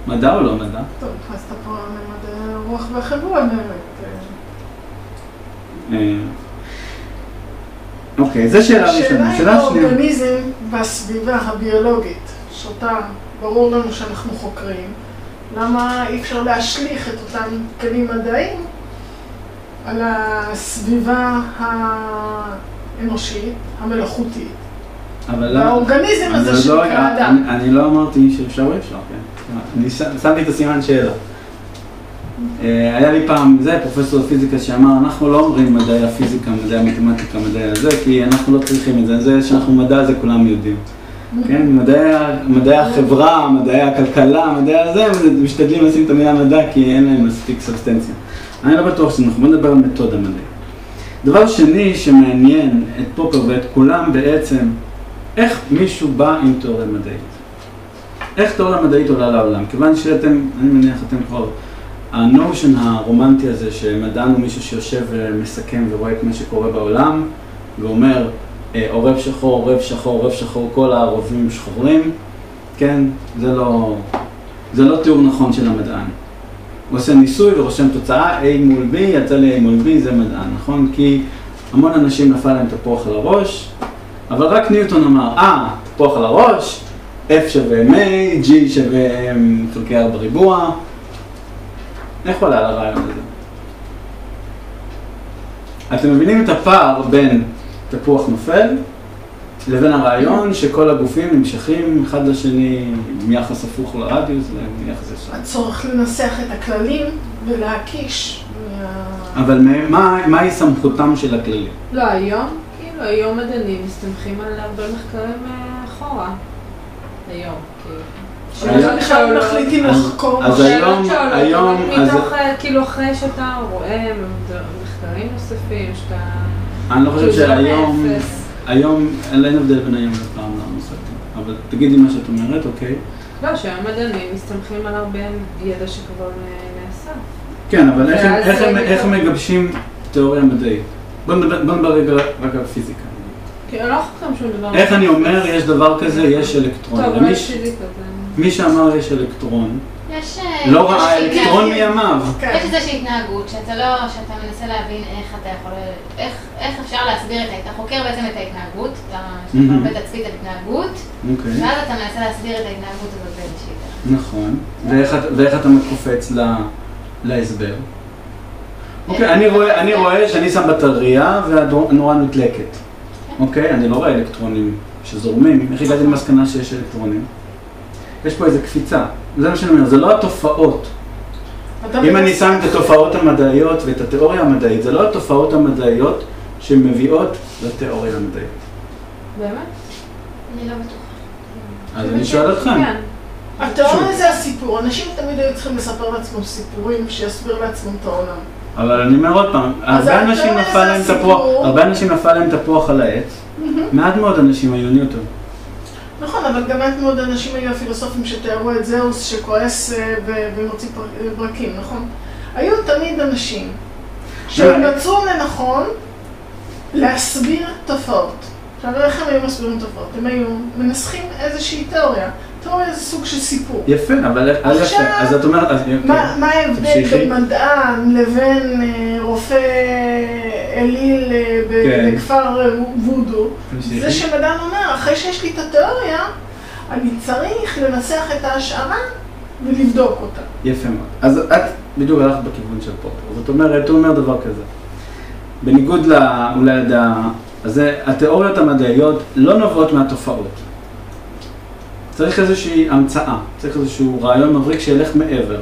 Speaker 1: מדע או לא מדע?
Speaker 3: טוב, נכנסת פה למדעי הרוח והחברה באמת.
Speaker 1: אוקיי, זו שאלה ראשונה.
Speaker 3: שאלה היא האורגניזם והסביבה הביולוגית, שאותה ברור לנו שאנחנו חוקרים, למה אי אפשר להשליך את אותם כלים מדעיים על הסביבה האנושית, המלאכותית. והאורגניזם הזה שנקרא אדם.
Speaker 1: אני לא אמרתי שאפשר או אפשר, כן. אני שמתי את הסימן שאלה. היה לי פעם, זה פרופסור פיזיקה שאמר, אנחנו לא אומרים מדעי הפיזיקה, מדעי המתמטיקה, מדעי הזה, כי אנחנו לא צריכים את זה. זה שאנחנו מדע זה כולם יודעים. כן, מדעי החברה, מדעי הכלכלה, מדעי הזה, משתדלים לשים את המילה מדע כי אין להם מספיק סובסטנציה. אני לא בטוח שאנחנו, בוא נדבר על מתודה מדעי. דבר שני שמעניין את פופר ואת כולם בעצם, איך מישהו בא עם תיאוריה מדעית. איך תיאוריה מדעית עולה לעולם? כיוון שאתם, אני מניח אתם כבר, הנושן הרומנטי הזה שמדען הוא מישהו שיושב ומסכם ורואה את מה שקורה בעולם ואומר עורב שחור, עורב שחור, עורב שחור, כל הערבים שחורים, כן, זה לא תיאור נכון של המדען. הוא עושה ניסוי ורושם תוצאה, A מול B, יצא לי A מול B, זה מדען, נכון? כי המון אנשים נפל להם תפוח על הראש, אבל רק ניוטון אמר, תפוח על הראש, F שווה MA, G שווה חלקי 4 ריבוע. איך עולה על הרעיון הזה? אתם מבינים את הפער בין תפוח נופל לבין הרעיון שכל הגופים נמשכים אחד לשני עם יחס הפוך לרדיוס ויחס ישר.
Speaker 3: הצורך לנסח את הכללים ולהקיש.
Speaker 4: אבל
Speaker 1: מהי סמכותם של הכללים?
Speaker 4: לא, היום מדענים מסתמכים על הרבה מחקרים אחורה. היום, כאילו.
Speaker 3: אז בכלל מחליטים לחקור.
Speaker 1: אז היום...
Speaker 4: מתוך, כאילו אחרי שאתה רואה מחקרים נוספים, שאתה...
Speaker 1: אני לא חושב שהיום אין הבדל בין היום לפעם למוסדים. אבל תגידי מה שאת אומרת, אוקיי?
Speaker 4: לא, שהיום מדענים מסתמכים על הרבה ידע שכבר נעשה.
Speaker 1: כן, אבל איך הם מגבשים תיאוריה מדעית? בוא נדבר רגע רק על פיזיקה.
Speaker 4: כן, לא חוקרים שום דבר.
Speaker 1: איך אני אומר, יש דבר כזה, יש אלקטרון.
Speaker 4: טוב, אבל פיזיקה זה...
Speaker 1: מי שאמר יש אלקטרון,
Speaker 2: יש...
Speaker 1: לא ראה אלקטרון מימיו.
Speaker 2: יש איזושהי התנהגות, שאתה מנסה להבין איך אתה יכול... איך אפשר להסביר אתה חוקר בעצם את ההתנהגות, אתה מרבה תצפית את ההתנהגות, ואז אתה מנסה להסביר את ההתנהגות הזאת באיזושהי דרך.
Speaker 1: נכון. ואיך אתה מקופץ להסבר? אוקיי, אני רואה שאני שם בטריה והנורה נדלקת. אוקיי, אני לא רואה אלקטרונים שזורמים. איך הגעתי למסקנה שיש אלקטרונים? יש פה איזו קפיצה. זה מה שאני אומר, זה לא התופעות. אם אני שם את התופעות המדעיות ואת התיאוריה המדעית, זה לא התופעות המדעיות שמביאות לתיאוריה המדעית.
Speaker 4: באמת?
Speaker 2: אני לא בטוחה.
Speaker 1: אז אני שואל אתכם.
Speaker 3: התיאוריה זה הסיפור. אנשים תמיד היו צריכים לספר לעצמם סיפורים שיסביר לעצמם את העולם.
Speaker 1: אבל אני אומר עוד פעם, הרבה אנשים נפל להם תפוח על העץ, מעט מאוד אנשים היו ניוטון.
Speaker 3: נכון, אבל גם מעט מאוד אנשים היו הפילוסופים שתיארו את זהוס שכועס ומוציא ברקים, נכון? היו תמיד אנשים שמצאו לנכון להסביר תופעות. עכשיו, איך הם היו מסבירים תופעות? הם היו מנסחים איזושהי תיאוריה. תיאוריה זה סוג של סיפור.
Speaker 1: יפה, אבל יפה. אז את אומרת...
Speaker 3: מה ההבדל בין מדען לבין רופא אליל בכפר וודו? זה שמדען אומר, אחרי שיש לי את התיאוריה, אני צריך לנסח את ההשערה ולבדוק אותה.
Speaker 1: יפה מאוד. אז את בדיוק הלכת בכיוון של פופר. זאת אומרת, הוא אומר דבר כזה. בניגוד אולי אז התיאוריות המדעיות לא נובעות מהתופעות. צריך איזושהי המצאה, צריך איזשהו רעיון מבריק שילך מעבר.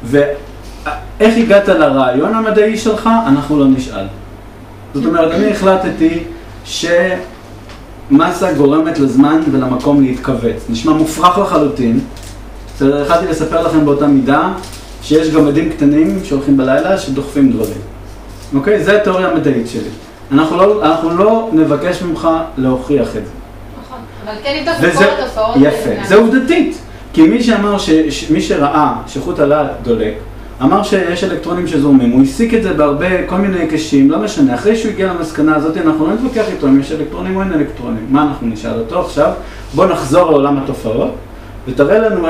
Speaker 1: ואיך הגעת לרעיון המדעי שלך, אנחנו לא נשאל. זאת אומרת, אני החלטתי שמסה גורמת לזמן ולמקום להתכווץ. נשמע מופרך לחלוטין. החלטתי לספר לכם באותה מידה שיש גמדים קטנים שהולכים בלילה שדוחפים דברים. אוקיי? זו התיאוריה המדעית שלי. אנחנו לא נבקש ממך להוכיח את זה.
Speaker 2: נכון, אבל כן נבדוק את כל התופעות.
Speaker 1: יפה, זה עובדתית. כי מי שראה שחוט הלהט דולק, אמר שיש אלקטרונים שזורמים, הוא הסיק את זה בהרבה כל מיני היקשים, לא משנה. אחרי שהוא הגיע למסקנה הזאת, אנחנו לא נתווכח איתו אם יש אלקטרונים או אין אלקטרונים. מה אנחנו נשאל אותו עכשיו? בוא נחזור לעולם התופעות, ותראה לנו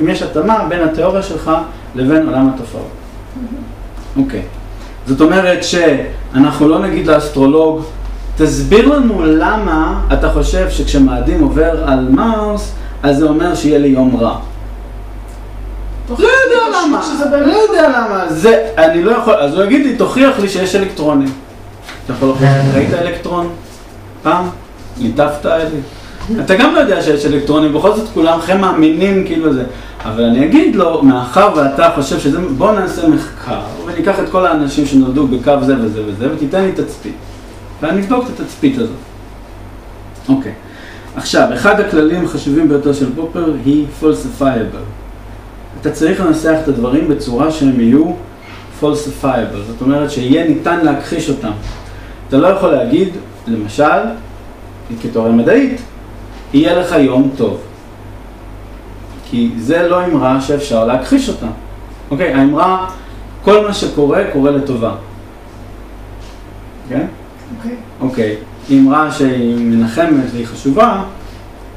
Speaker 1: אם יש התאמה בין התיאוריה שלך לבין עולם התופעות. אוקיי. זאת אומרת שאנחנו לא נגיד לאסטרולוג, תסביר לנו למה אתה חושב שכשמאדים עובר על מרס, אז זה אומר שיהיה לי יום רע. לא יודע למה, אני לא יכול, אז הוא יגיד לי, תוכיח לי שיש אלקטרונים. אתה יכול להוכיח, ראית אלקטרון? פעם? ליטפת אלי? אתה גם לא יודע שיש אלקטרונים, בכל זאת כולכם מאמינים כאילו זה. אבל אני אגיד לו, מאחר ואתה חושב שזה, בוא נעשה מחקר, וניקח את כל האנשים שנולדו בקו זה וזה וזה, ותיתן לי תצפית. ואני אבדוק את התצפית הזאת. אוקיי. עכשיו, אחד הכללים החשובים ביותר של פופר היא falsifiable. אתה צריך לנסח את הדברים בצורה שהם יהיו falsifiable. זאת אומרת שיהיה ניתן להכחיש אותם. אתה לא יכול להגיד, למשל, כתיאוריה מדעית, יהיה לך יום טוב. כי זה לא אמרה שאפשר להכחיש אותה. אוקיי, האמרה, כל מה שקורה, קורה לטובה. כן? אוקיי. היא אמרה שהיא מנחמת והיא חשובה,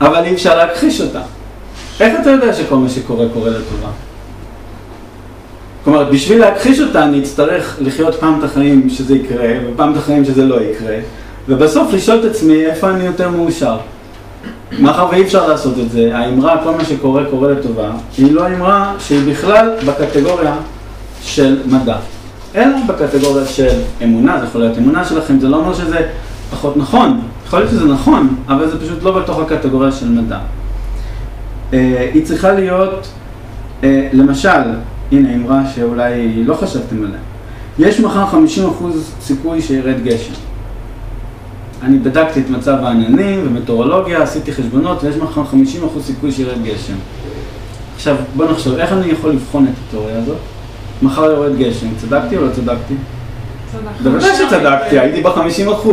Speaker 1: אבל אי אפשר להכחיש אותה. איך אתה יודע שכל מה שקורה, קורה לטובה? כלומר, בשביל להכחיש אותה, אני אצטרך לחיות פעם את החיים שזה יקרה, ופעם את החיים שזה לא יקרה, ובסוף לשאול את עצמי איפה אני יותר מאושר. מאחר ואי אפשר לעשות את זה, האמרה, כל מה שקורה, קורה לטובה, היא לא אמרה שהיא בכלל בקטגוריה של מדע. אלא בקטגוריה של אמונה. זה יכול להיות אמונה שלכם, זה לא אומר שזה פחות נכון, יכול להיות שזה נכון, אבל זה פשוט לא בתוך הקטגוריה של מדע. היא צריכה להיות, למשל, הנה אמרה שאולי לא חשבתם עליה, יש מחר 50% סיכוי שירד גשם. אני בדקתי את מצב העננים ומטאורולוגיה, עשיתי חשבונות, ויש מחר 50% סיכוי שירד גשם. עכשיו, בוא נחשוב, איך אני יכול לבחון את התיאוריה הזאת? מחר יורד גשם, צדקתי או לא צדקתי?
Speaker 4: צדקת.
Speaker 1: בוודאי שצדקתי, הייתי ב-50%.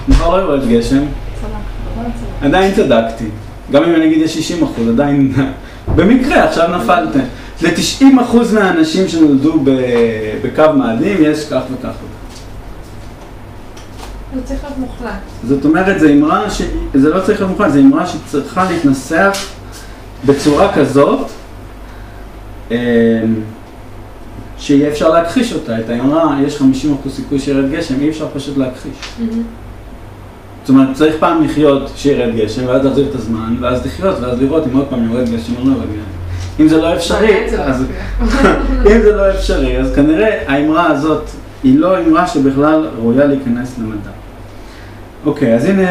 Speaker 1: מחר לא יורד גשם. עדיין צדקתי. גם אם אני אגיד יש 60%, עדיין... במקרה, עכשיו נפלתם. ל-90% מהאנשים שנולדו בקו מאדים יש כך וכך.
Speaker 4: זה צריך להיות מוחלט.
Speaker 1: זאת אומרת, זה אמרה זה לא צריך להיות מוחלט, זה אמרה שצריכה להתנסח בצורה כזאת שיהיה אפשר להכחיש אותה. את האמרה, יש 50% סיכוי שירד גשם, אי אפשר פשוט להכחיש. זאת אומרת, צריך פעם לחיות שירד גשם, ואז להחזיר את הזמן, ואז לחיות, ואז לראות אם עוד פעם יורד גשם או לא יורד גשם. אם זה לא אפשרי, אם זה לא אפשרי, אז כנראה האמרה הזאת היא לא אמרה שבכלל ראויה להיכנס למדע. אוקיי, אז הנה,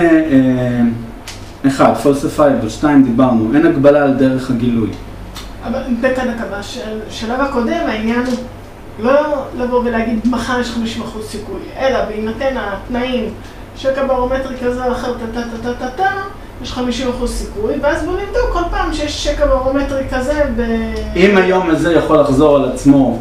Speaker 1: 1, falsifiable, 2, דיברנו, אין הגבלה על דרך הגילוי.
Speaker 3: אבל דקה, בשלב הקודם העניין הוא לא לבוא ולהגיד מחר יש 50% סיכוי, אלא בהינתן התנאים שקע ברומטרי כזה או אחר, יש 50% סיכוי, ואז בוא נבדוק כל פעם שיש שקע ברומטרי כזה
Speaker 1: אם היום הזה יכול לחזור על עצמו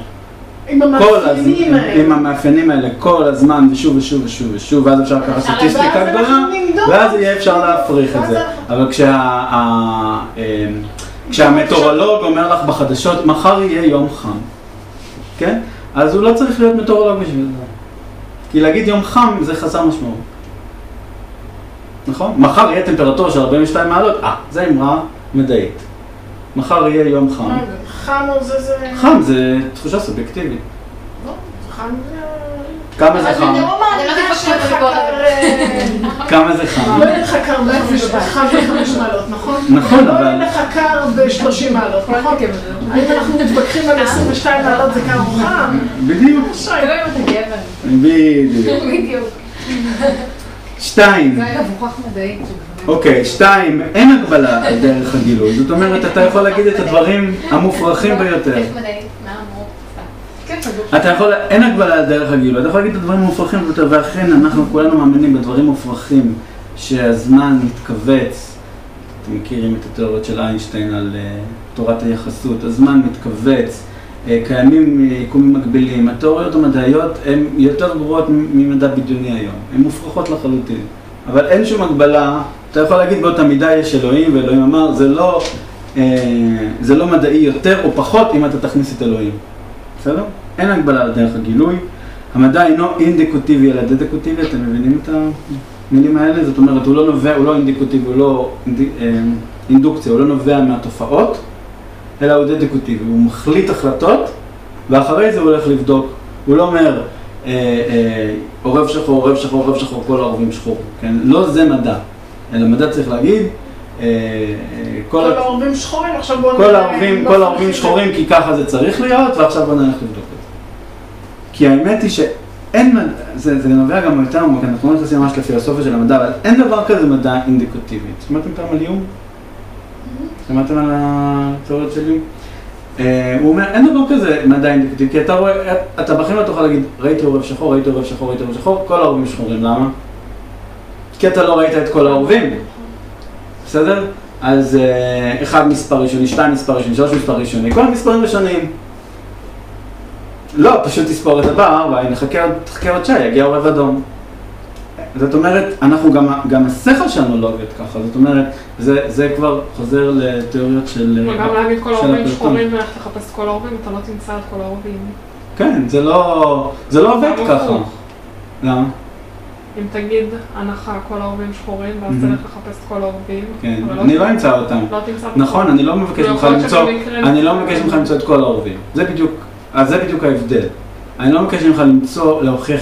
Speaker 1: עם המאפיינים האלה כל הזמן ושוב ושוב ושוב ושוב, ואז אפשר לקחת סטטיסטיקה גדולה, ואז יהיה אפשר להפריך את זה. אבל כשהמטאורולוג אומר לך בחדשות, מחר יהיה יום חם, כן? אז הוא לא צריך להיות מטאורולוג בשביל זה. כי להגיד יום חם זה חסר משמעות. נכון? מחר יהיה טמפרטורה של 42 מעלות, זה אמרה מדעית. מחר יהיה יום חם.
Speaker 3: חם או זה...
Speaker 1: חם זה תחושה סובייקטיבית.
Speaker 3: לא, חם זה...
Speaker 1: כמה זה חם? כמה זה חם?
Speaker 3: לא יהיה לך קר ב-5 מעלות, נכון?
Speaker 1: נכון, אבל...
Speaker 3: לא יהיה לך קר ב-30 מעלות, נכון? האם אנחנו מתווכחים על 22 מעלות זה קר או חם?
Speaker 1: בדיוק.
Speaker 4: בדיוק.
Speaker 1: 2.
Speaker 4: זה היה מוכח מדעית.
Speaker 1: אוקיי, 2, אין הגבלה על דרך הגילוי. זאת אומרת, אתה יכול להגיד את הדברים המופרכים ביותר.
Speaker 2: איך מדעית? מה אמרו?
Speaker 1: אתה יכול, אין הגבלה על דרך הגילוי. אתה יכול להגיד את הדברים המופרכים ביותר, ואכן אנחנו כולנו מאמינים בדברים מופרכים, שהזמן מתכווץ. אתם מכירים את התיאוריות של איינשטיין על תורת היחסות. הזמן מתכווץ, קיימים יקומים מקבילים. התיאוריות המדעיות הן יותר גרועות ממדע בדיוני היום. הן מופרכות לחלוטין. אבל אין שום הגבלה, אתה יכול להגיד באותה מידה יש אלוהים, ואלוהים אמר, זה לא מדעי יותר או פחות אם אתה תכניס את אלוהים. בסדר? אין הגבלה על דרך הגילוי. המדע אינו אינדיקוטיבי אלא דדקוטיבי, אתם מבינים את המילים האלה? זאת אומרת, הוא לא נובע, הוא לא אינדיקוטיבי, הוא לא אינדוקציה, הוא לא נובע מהתופעות, אלא הוא דדקוטיבי, הוא מחליט החלטות, ואחרי זה הוא הולך לבדוק, הוא לא אומר, עורב שחור, עורב שחור, עורב שחור, כל העורבים שחור, כן? לא זה מדע, אלא מדע צריך להגיד,
Speaker 3: כל העורבים שחורים, עכשיו בואו
Speaker 1: כל העורבים שחורים, כי ככה זה צריך להיות, ועכשיו בואו נלך לבדוק את זה. כי האמת היא שאין מדע, זה נובע גם יותר עמוק, אנחנו לא נכנסים ממש לפילוסופיה של המדע, אבל אין דבר כזה מדע אינדיקוטיבי. שמעתם פעם על איום? שמעתם על התיאוריות של איום? הוא אומר, אין דבר כזה מדע אינדיקטיבי, כי אתה רואה, אתה בחיים לא תוכל להגיד, ראיתי עורב שחור, ראיתי עורב שחור, ראיתי עורב שחור, כל העורבים שחורים, למה? כי אתה לא ראית את כל העורבים, בסדר? אז 1 מספר ראשוני, 2 מספר ראשוני, 3 מספר ראשוני, כל המספרים ראשונים. לא, פשוט תספור את הבא, נחכה עוד שעה, יגיע עורב אדום. זאת אומרת, אנחנו גם השכל שלנו לא עובד ככה, זאת אומרת, זה כבר חוזר לתיאוריות של...
Speaker 4: וגם להגיד כל העורבים שחורים ולכת לחפש כל העורבים, אתה לא תמצא את כל העורבים.
Speaker 1: כן, זה לא עובד ככה. למה?
Speaker 4: אם תגיד הנחה כל העורבים שחורים, ואז תלך לחפש את כל העורבים. כן,
Speaker 1: אני לא אמצא אותם.
Speaker 4: לא תמצא אותם.
Speaker 1: נכון, אני לא מבקש ממך למצוא את כל העורבים. זה בדיוק ההבדל. אני לא מבקש ממך להוכיח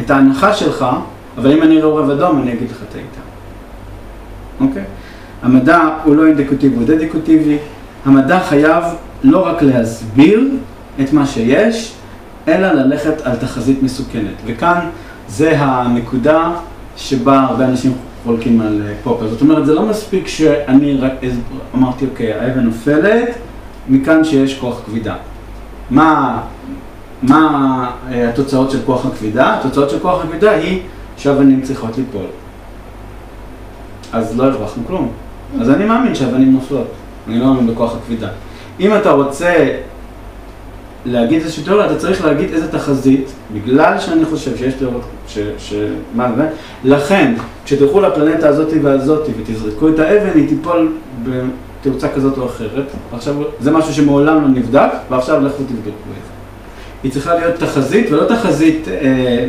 Speaker 1: את ההנחה שלך, אבל אם אני עורב אדום, אני אגיד לך טעית. אוקיי? המדע הוא לא אינדיקוטיבי, הוא דדיקוטיבי. המדע חייב לא רק להסביר את מה שיש, אלא ללכת על תחזית מסוכנת. וכאן זה הנקודה שבה הרבה אנשים חולקים על פופר. זאת אומרת, זה לא מספיק שאני רק אמרתי, אוקיי, האבן נופלת, מכאן שיש כוח כבידה. מה התוצאות של כוח הכבידה? התוצאות של כוח הכבידה היא שהאבנים צריכות ליפול. אז לא הרווחנו כלום. אז אני מאמין שהאבנים נופלות. אני לא מאמין בכוח הכבידה. אם אתה רוצה להגיד איזושהי תיאוריה, אתה צריך להגיד איזה תחזית, בגלל שאני חושב שיש תיאוריות מה זה, לכן, כשתלכו לפלנטה הזאת והזאת ותזרקו את האבן, היא תיפול בתאוצה כזאת או אחרת. עכשיו, זה משהו שמעולם לא נבדק, ועכשיו לכו תבדקו את זה. היא צריכה להיות תחזית, ולא תחזית,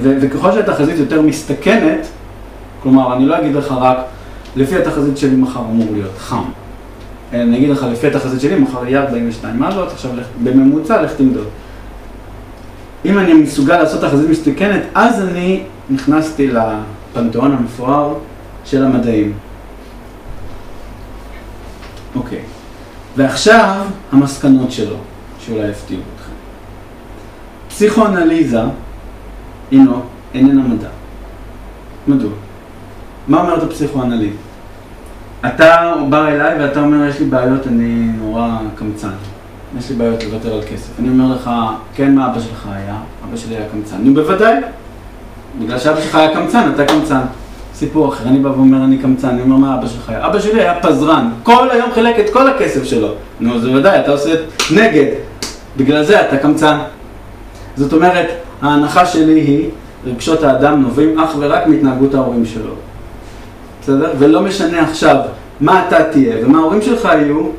Speaker 1: וככל שהתחזית יותר מסתכנת, כלומר, אני לא אגיד לך רק, לפי התחזית שלי מחר אמור להיות חם. אני אגיד לך, לפי התחזית שלי, מחר יהיה 42 מעלות, עכשיו בממוצע לך תמדוד. אם אני מסוגל לעשות תחזית מסתכנת, אז אני נכנסתי לפנתיאון המפואר של המדעים. אוקיי. ועכשיו המסקנות שלו, שאולי יפתיעו אתכם. פסיכואנליזה איננה מדע. מדוע? מה אומרת הפסיכואנליזה? אתה בא אליי ואתה אומר, יש לי בעיות, אני נורא קמצן. יש לי בעיות לוותר על כסף. אני אומר לך, כן, מה אבא שלך היה? אבא שלי היה קמצן. נו, בוודאי. בגלל שאבא שלך היה קמצן, אתה קמצן. סיפור אחר, אני בא ואומר, אני קמצן. אני אומר, מה אבא שלך היה? אבא שלי היה פזרן. כל היום חילק את כל הכסף שלו. נו, זה ודאי, אתה עושה נגד. בגלל זה אתה קמצן. זאת אומרת, ההנחה שלי היא, רגשות האדם נובעים אך ורק מהתנהגות ההורים שלו. בסדר? ולא משנה עכשיו מה אתה תהיה ומה ההורים שלך יהיו,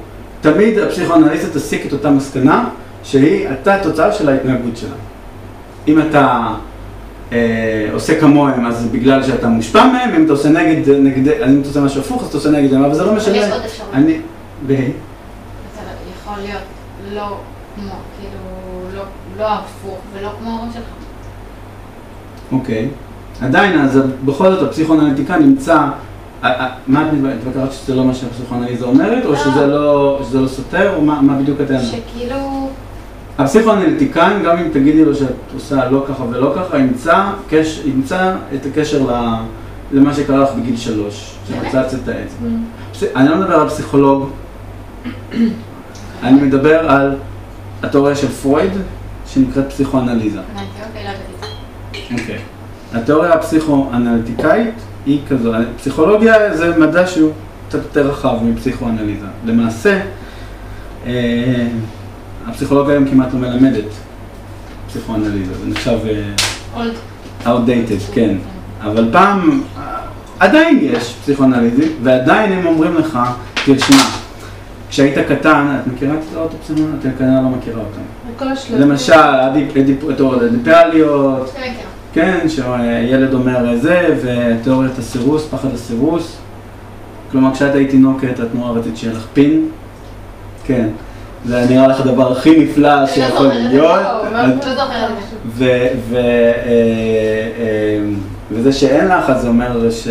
Speaker 1: תמיד הפסיכואנליסט תסיק את אותה מסקנה שהיא אתה תוצאה של ההתנהגות שלה. אם אתה עושה כמוהם, אז בגלל שאתה מושפע מהם, אם אתה עושה נגד, אם אתה עושה משהו הפוך, אז אתה עושה נגד, אבל זה לא משנה.
Speaker 2: יש עוד אפשרות. זה יכול להיות לא כמו, כאילו, לא הפוך ולא כמו ההורים שלך.
Speaker 1: אוקיי. עדיין, אז בכל זאת הפסיכואנליטיקה נמצא, מה את מתווכחת שזה לא מה שהפסיכואנליזה אומרת, או שזה לא סותר, או מה בדיוק אתם?
Speaker 2: שכאילו...
Speaker 1: הפסיכואנליטיקאים, גם אם תגידי לו שאת עושה לא ככה ולא ככה, ימצא את הקשר למה שקרה לך בגיל 3, שמצאת את האצבע. אני לא מדבר על פסיכולוג, אני מדבר על התיאוריה של פרויד, שנקראת פסיכואנליזה. אוקיי. התיאוריה הפסיכואנליטיקאית היא כזו, פסיכולוגיה זה מדע שהוא קצת יותר רחב מפסיכואנליזה. למעשה, הפסיכולוגיה היום כמעט לא מלמדת פסיכואנליזה, זה נחשב outdated, כן. אבל פעם, עדיין יש פסיכואנליזה, ועדיין הם אומרים לך, תשמע, כשהיית קטן, את מכירה את הפסיכואנליזה? את כנראה לא מכירה אותם. למשל, התיאוריות הדיפרליות, כן, שילד אומר זה, ותיאוריית הסירוס, פחד הסירוס. כלומר, כשאת היית תינוקת, את נורא רצית שיהיה לך פין. כן. זה נראה לך הדבר הכי נפלא שיכול להיות. וזה שאין לך, אז זה אומר ש...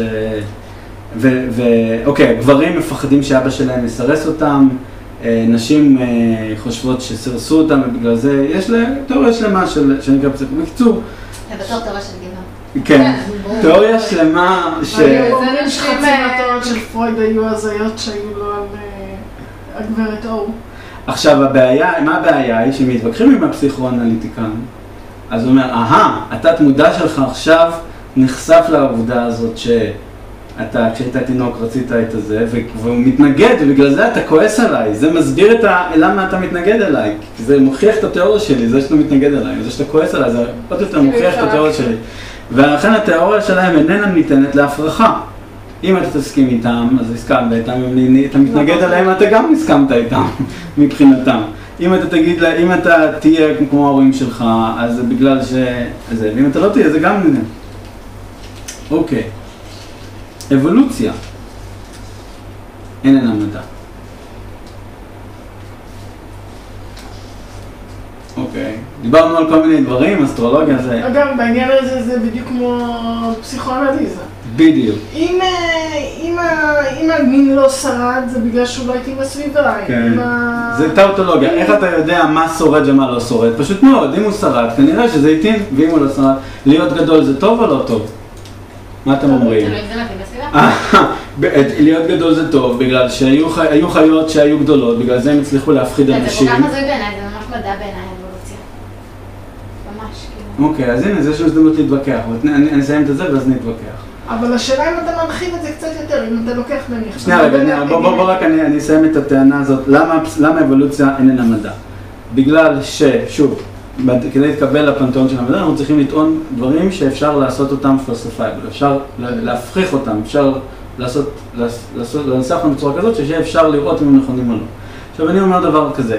Speaker 1: אוקיי, גברים מפחדים שאבא שלהם יסרס אותם, נשים חושבות שסרסו אותם, ובגלל זה יש להם תיאוריה שלמה שנקרא פסיכולוגיה. בקיצור,
Speaker 2: זה בתור תיאוריה של גבעה.
Speaker 1: כן, תיאוריה שלמה ש...
Speaker 3: אומרים שחצי מהתיאוריות של פרויד היו הזיות שהיו לו על הגברת אור. עכשיו,
Speaker 1: מה הבעיה היא? שמתווכחים עם הפסיכואנליטיקן, אז הוא אומר, התת מודע שלך עכשיו נחשף לעובדה הזאת שאתה, כשהיית תינוק רצית את זה, והוא מתנגד, ובגלל זה אתה כועס עליי. זה מסביר למה אתה מתנגד אליי, כי זה מוכיח את התיאוריה שלי, זה שאתה מתנגד אליי, זה שאתה כועס עליי, זה עוד יותר מוכיח את התיאוריה שלי. ולכן התיאוריה שלהם איננה ניתנת להפרחה. אם אתה תסכים איתם, אז הסכמת איתם, אם אתה מתנגד עליהם, אתה גם הסכמת איתם, מבחינתם. אם אתה תהיה כמו ההורים שלך, אז זה בגלל שזה, ואם אתה לא תהיה, זה גם נראה. אוקיי. אבולוציה איננה מדע. אוקיי. דיברנו על כל מיני דברים, אסטרולוגיה זה...
Speaker 3: אגב, בעניין הזה זה בדיוק כמו פסיכואנליזה.
Speaker 1: בדיוק.
Speaker 3: אם המין לא שרד, זה בגלל שהוא לא הייתי בסביבה.
Speaker 1: כן. זה טאוטולוגיה. איך אתה יודע מה שורד ומה לא שורד? פשוט מאוד, אם הוא שרד, כנראה שזה איטין, ואם הוא לא שרד, להיות גדול זה טוב או לא טוב? מה אתם אומרים?
Speaker 2: תלוי אם זה מתאים בסביבה.
Speaker 1: להיות גדול זה טוב, בגלל שהיו חיות שהיו גדולות, בגלל זה הם הצליחו להפחיד אנשים.
Speaker 2: זה כל כך הזוי בעיניי, זה ממש מדע בעיניי, אבולוציה. ממש, כאילו.
Speaker 1: אוקיי, אז הנה, זה יש הזדמנות להתווכח. אני אסיים את זה ואז נתווכח.
Speaker 3: אבל השאלה אם אתה מרחיב את זה קצת יותר, אם אתה לוקח נניח.
Speaker 1: שנייה רגע, בוא רק אני אסיים את הטענה הזאת. למה אבולוציה איננה מדע? בגלל שוב, כדי להתקבל לפנתיאון של המדע, אנחנו צריכים לטעון דברים שאפשר לעשות אותם פילוסופייבל, אפשר להפריך אותם, אפשר לנסח אותם בצורה כזאת שאפשר לראות אם הם נכונים או לא. עכשיו אני אומר דבר כזה,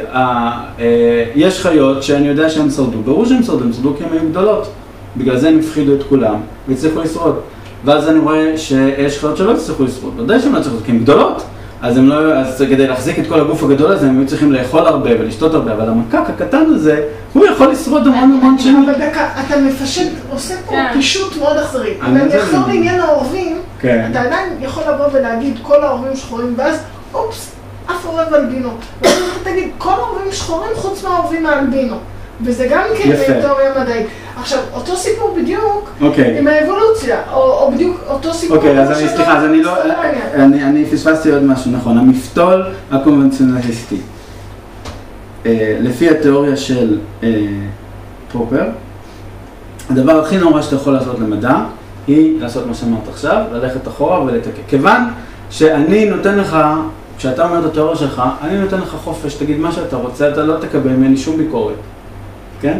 Speaker 1: יש חיות שאני יודע שהן שרדו, ברור שהן שרדו כי הן היו גדולות, בגלל זה הם הפחידו את כולם והצליחו לשרוד. ואז אני רואה שיש חיות שלא הצליחו לשרוד, ודאי שהן לא הצליחו, כי הן גדולות. אז כדי להחזיק את כל הגוף הגדול הזה, הם היו צריכים לאכול הרבה ולשתות הרבה, אבל המקק הקטן הזה, הוא יכול לשרוד המון שנים.
Speaker 3: אבל דקה, אתה מפשט, עושה פה פישוט מאוד אכזרי. אם אני אחזור לעניין העורבים, אתה עדיין יכול לבוא ולהגיד כל העורבים שחורים, ואז אופס, אף עורב אלבינו. ואז אתה תגיד, כל העורבים שחורים חוץ מהעורבים האלבינו. וזה גם כן תיאוריה מדעית. עכשיו, אותו סיפור בדיוק עם האבולוציה, או בדיוק אותו סיפור.
Speaker 1: אוקיי, אז סליחה, אז אני פספסתי עוד משהו, נכון, המפתול הקונבנציונליסטי. לפי התיאוריה של פופר, הדבר הכי נורא שאתה יכול לעשות למדע, היא לעשות מה שאמרת עכשיו, ללכת אחורה ולתקן. כיוון שאני נותן לך, כשאתה אומר את התיאוריה שלך, אני נותן לך חופש, תגיד מה שאתה רוצה, אתה לא תקבל ממני שום ביקורת. כן?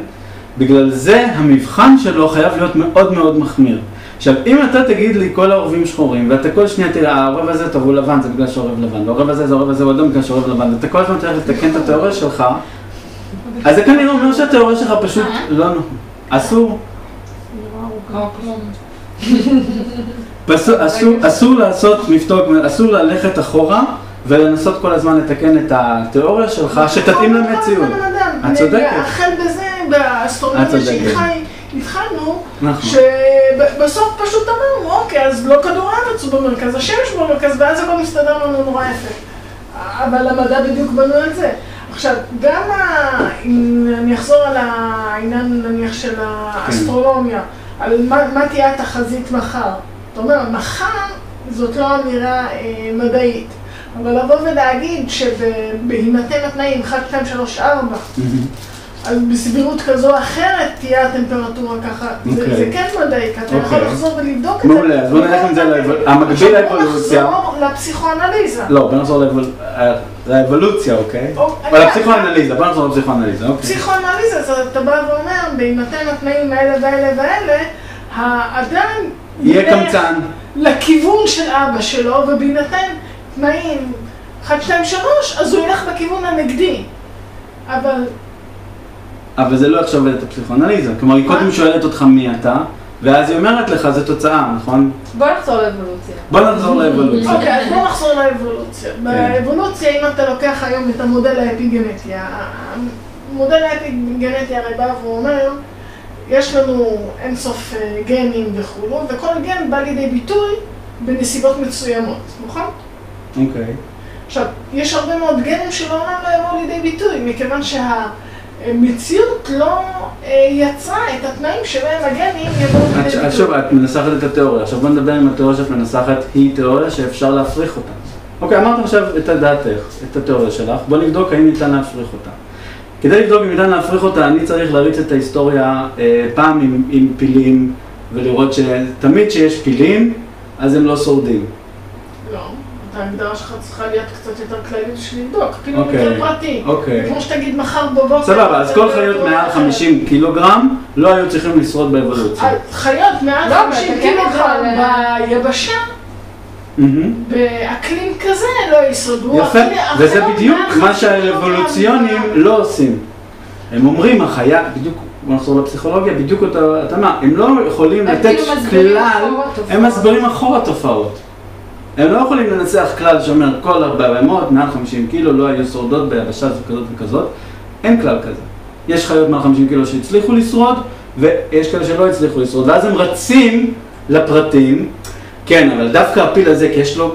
Speaker 1: בגלל זה המבחן שלו חייב להיות מאוד מאוד מחמיר. עכשיו, אם אתה תגיד לי כל העורבים שחורים, ואתה כל שנייה תראה, העורב הזה טוב הוא לבן, זה בגלל שעורב לבן, והעורב הזה זה העורב הזה הוא אדום בגלל שעורב לבן, ואתה כל הזמן צריך לתקן את התיאוריה שלך, אז זה כנראה אומר שהתיאוריה שלך פשוט לא אסור. אסור לעשות מפתוק, אסור ללכת אחורה ולנסות כל הזמן לתקן את התיאוריה שלך שתתאים למציאות. את צודקת.
Speaker 3: החל בזה, באסטרונומיה שהתחלנו, שבסוף פשוט אמרנו, אוקיי, אז לא כדור הארץ הוא במרכז, השמש במרכז, ואז הכל מסתדר לנו נורא יפה. אבל המדע בדיוק בנו על זה. עכשיו, גם אם אני אחזור על העניין נניח של האסטרונומיה, על מה תהיה התחזית מחר. זאת אומרת, מחר זאת לא אמירה מדעית. אבל לבוא ולהגיד שבהינתן התנאים 1, 2, 3, 4, אז בסבירות כזו או אחרת תהיה הטמפרטורה ככה, זה כן מדעי, אתה יכול לחזור ולבדוק את זה.
Speaker 1: מעולה, אז בוא נלך עם זה המקביל לאבולוציה.
Speaker 3: בוא נחזור לפסיכואנליזה.
Speaker 1: לא, בוא נחזור לאבולוציה, אוקיי? או לפסיכואנליזה, בוא נחזור לפסיכואנליזה, אוקיי.
Speaker 3: פסיכואנליזה, אז אתה בא ואומר, בהינתן התנאים האלה והאלה והאלה, האדם
Speaker 1: יהיה קמצן
Speaker 3: לכיוון של אבא שלו, ובהינתן תנאים 1, 2, 3, אז הוא ילך בכיוון הנגדי.
Speaker 1: אבל זה לא עכשיו את הפסיכואנליזה. כלומר, היא קודם שואלת אותך מי אתה, ואז היא אומרת לך, זה תוצאה, נכון?
Speaker 2: בוא נחזור לאבולוציה.
Speaker 1: בוא נחזור לאבולוציה.
Speaker 3: אוקיי, אז בוא נחזור לאבולוציה. באבולוציה, אם אתה לוקח היום את המודל האפיגנטי, המודל האפיגנטי הרי בא ואומר, יש לנו אינסוף גנים וכו', וכל גן בא לידי ביטוי בנסיבות מסוימות, נכון?
Speaker 1: אוקיי.
Speaker 3: עכשיו, יש הרבה מאוד גנים שלעולם לא יבואו לידי ביטוי, מכיוון שהמציאות לא יצרה את התנאים שבהם הגנים יבואו לידי ביטוי.
Speaker 1: שוב, את מנסחת את התיאוריה. עכשיו בוא נדבר עם התיאוריה שאת מנסחת, היא תיאוריה שאפשר להפריך אותה. אוקיי, אמרת עכשיו את דעתך, את התיאוריה שלך, בוא נבדוק האם ניתן להפריך אותה. כדי לבדוק אם ניתן להפריך אותה, אני צריך להריץ את ההיסטוריה פעם עם פילים, ולראות שתמיד שיש פילים, אז הם לא שורדים.
Speaker 3: לא. ההגדרה שלך צריכה להיות קצת יותר כללית בשביל לבדוק, כאילו יותר פרטי. כמו שתגיד מחר בבוקר.
Speaker 1: סבבה, אז כל חיות מעל 50 קילוגרם לא היו צריכים לשרוד באבולוציה.
Speaker 3: חיות מעל 50 קילוגרם ביבשה, באקלים כזה לא ישרדו.
Speaker 1: יפה, וזה בדיוק מה שהאבולוציונים לא עושים. הם אומרים, החיה, בדיוק, בוא נחזור לפסיכולוגיה, בדיוק אותה התאמה, הם לא יכולים לתת כלל, הם מסברים אחורה תופעות. הם לא יכולים לנצח כלל שאומר כל 4 בהמות, מעל 50 קילו, לא היו שורדות ביבשה כזאת וכזאת. אין כלל כזה. יש חיות מעל 50 קילו שהצליחו לשרוד, ויש כאלה שלא הצליחו לשרוד. ואז הם רצים לפרטים, כן, אבל דווקא הפיל הזה, כי יש לו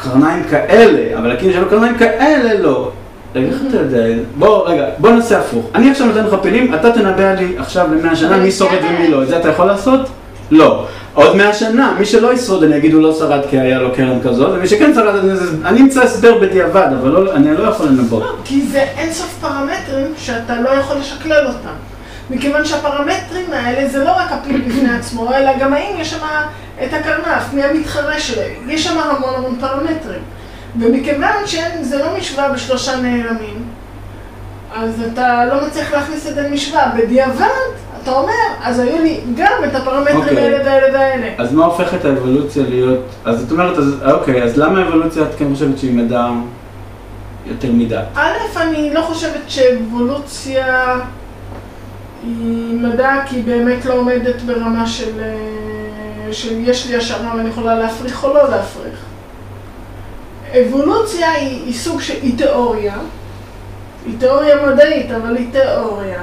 Speaker 1: קרניים כאלה, אבל הכין שלו קרניים כאלה לא. רגע, איך אתה יודע? בוא נעשה הפוך. אני עכשיו נותן לך פילים, אתה תנבא לי עכשיו ל100 שנה מי שורד ומי לא. את זה אתה יכול לעשות? לא. עוד 100 שנה, מי שלא ישרוד, אני אגיד הוא לא שרד כי היה לו קרן כזאת, ומי שכן שרד, אני אמצא הסבר בדיעבד, אבל אני לא יכול לנבוא.
Speaker 3: לא, כי זה אינסוף פרמטרים שאתה לא יכול לשקלל אותם. מכיוון שהפרמטרים האלה זה לא רק הפיל בפני עצמו, אלא גם האם יש שם את הקרנף, מי המתחרה שלהם. יש שם המון פרמטרים. ומכיוון שזה לא משוואה בשלושה נעלמים, אז אתה לא מצליח להכניס את זה למשוואה. בדיעבד, אתה אומר, אז היו לי גם את הפרמטרים האלה והאלה והאלה.
Speaker 1: אז מה הופך את האבולוציה להיות... אז את אומרת, אז למה האבולוציה את כן חושבת שהיא מדע יותר מדי?
Speaker 3: א', אני לא חושבת שאבולוציה היא מדע, כי היא באמת לא עומדת ברמה של יש לי השערה ואני יכולה להפריך או לא להפריך. אבולוציה היא סוג שהיא תיאוריה, היא תיאוריה מדעית, אבל היא תיאוריה,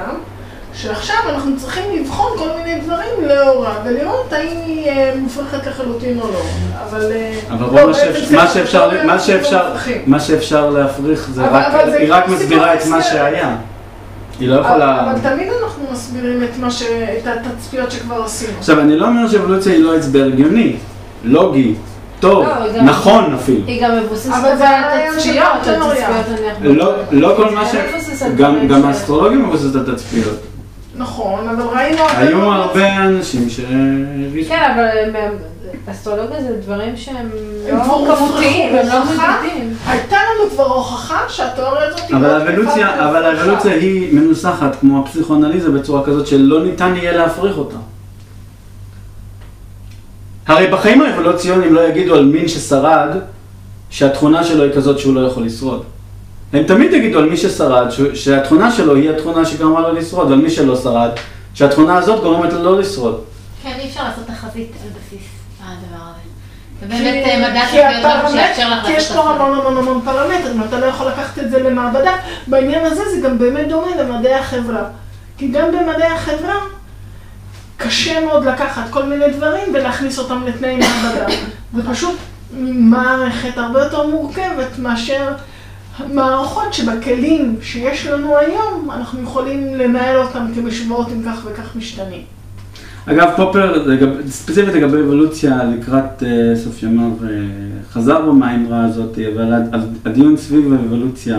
Speaker 3: שעכשיו אנחנו צריכים לבחון כל מיני דברים לאורה, ולראות האם היא מופרכת לחלוטין או לא. אבל
Speaker 1: מה שאפשר להפריך זה רק, היא רק מסבירה את מה שהיה. היא לא יכולה...
Speaker 3: אבל תמיד אנחנו מסבירים את התצפיות שכבר עשינו.
Speaker 1: עכשיו, אני לא אומר שאבולוציה היא לא הסבר הגיוני, לוגי, טוב, נכון אפילו.
Speaker 2: היא גם מבוססת על התצפיות.
Speaker 1: לא כל מה ש... גם האסטרולוגיה מבוססת על תצפיות.
Speaker 3: נכון, אבל ראינו...
Speaker 1: היו הרבה אנשים שהרישו.
Speaker 2: כן, אבל אסטרולוגיה זה דברים שהם לא כמותיים, הם לא מדידים.
Speaker 3: הייתה לנו כבר הוכחה שהתיאוריה הזאת...
Speaker 1: אבל האבולוציה היא מנוסחת כמו הפסיכואנליזה בצורה כזאת שלא ניתן יהיה להפריך אותה. הרי בחיים האבולוציוניים לא יגידו על מין ששרד שהתכונה שלו היא כזאת שהוא לא יכול לשרוד. הם תמיד יגידו על מי ששרד שהתכונה שלו היא התכונה שגרמה לו לשרוד, ועל מי שלא שרד שהתכונה הזאת גורמת לו לא לשרוד.
Speaker 2: כן, אי אפשר לעשות תחזית על בסיס הדבר הזה. ובאמת מדע שביותר שיאפשר לך...
Speaker 3: כי יש פה המון פרמטרים, אתה לא יכול לקחת את זה למעבדה. בעניין הזה זה גם באמת דומה למדעי החברה. כי גם במדעי החברה קשה מאוד לקחת כל מיני דברים ולהכניס אותם לתנאי מעבדה. זה פשוט מערכת הרבה יותר מורכבת מאשר מערכות שבכלים שיש לנו היום אנחנו יכולים לנהל אותם כמשוואות עם כך וכך משתנים.
Speaker 1: אגב, פופר, ספציפית לגבי אבולוציה לקראת סוף ימיו, חזר במימרה הזאת, אבל הדיון סביב האבולוציה,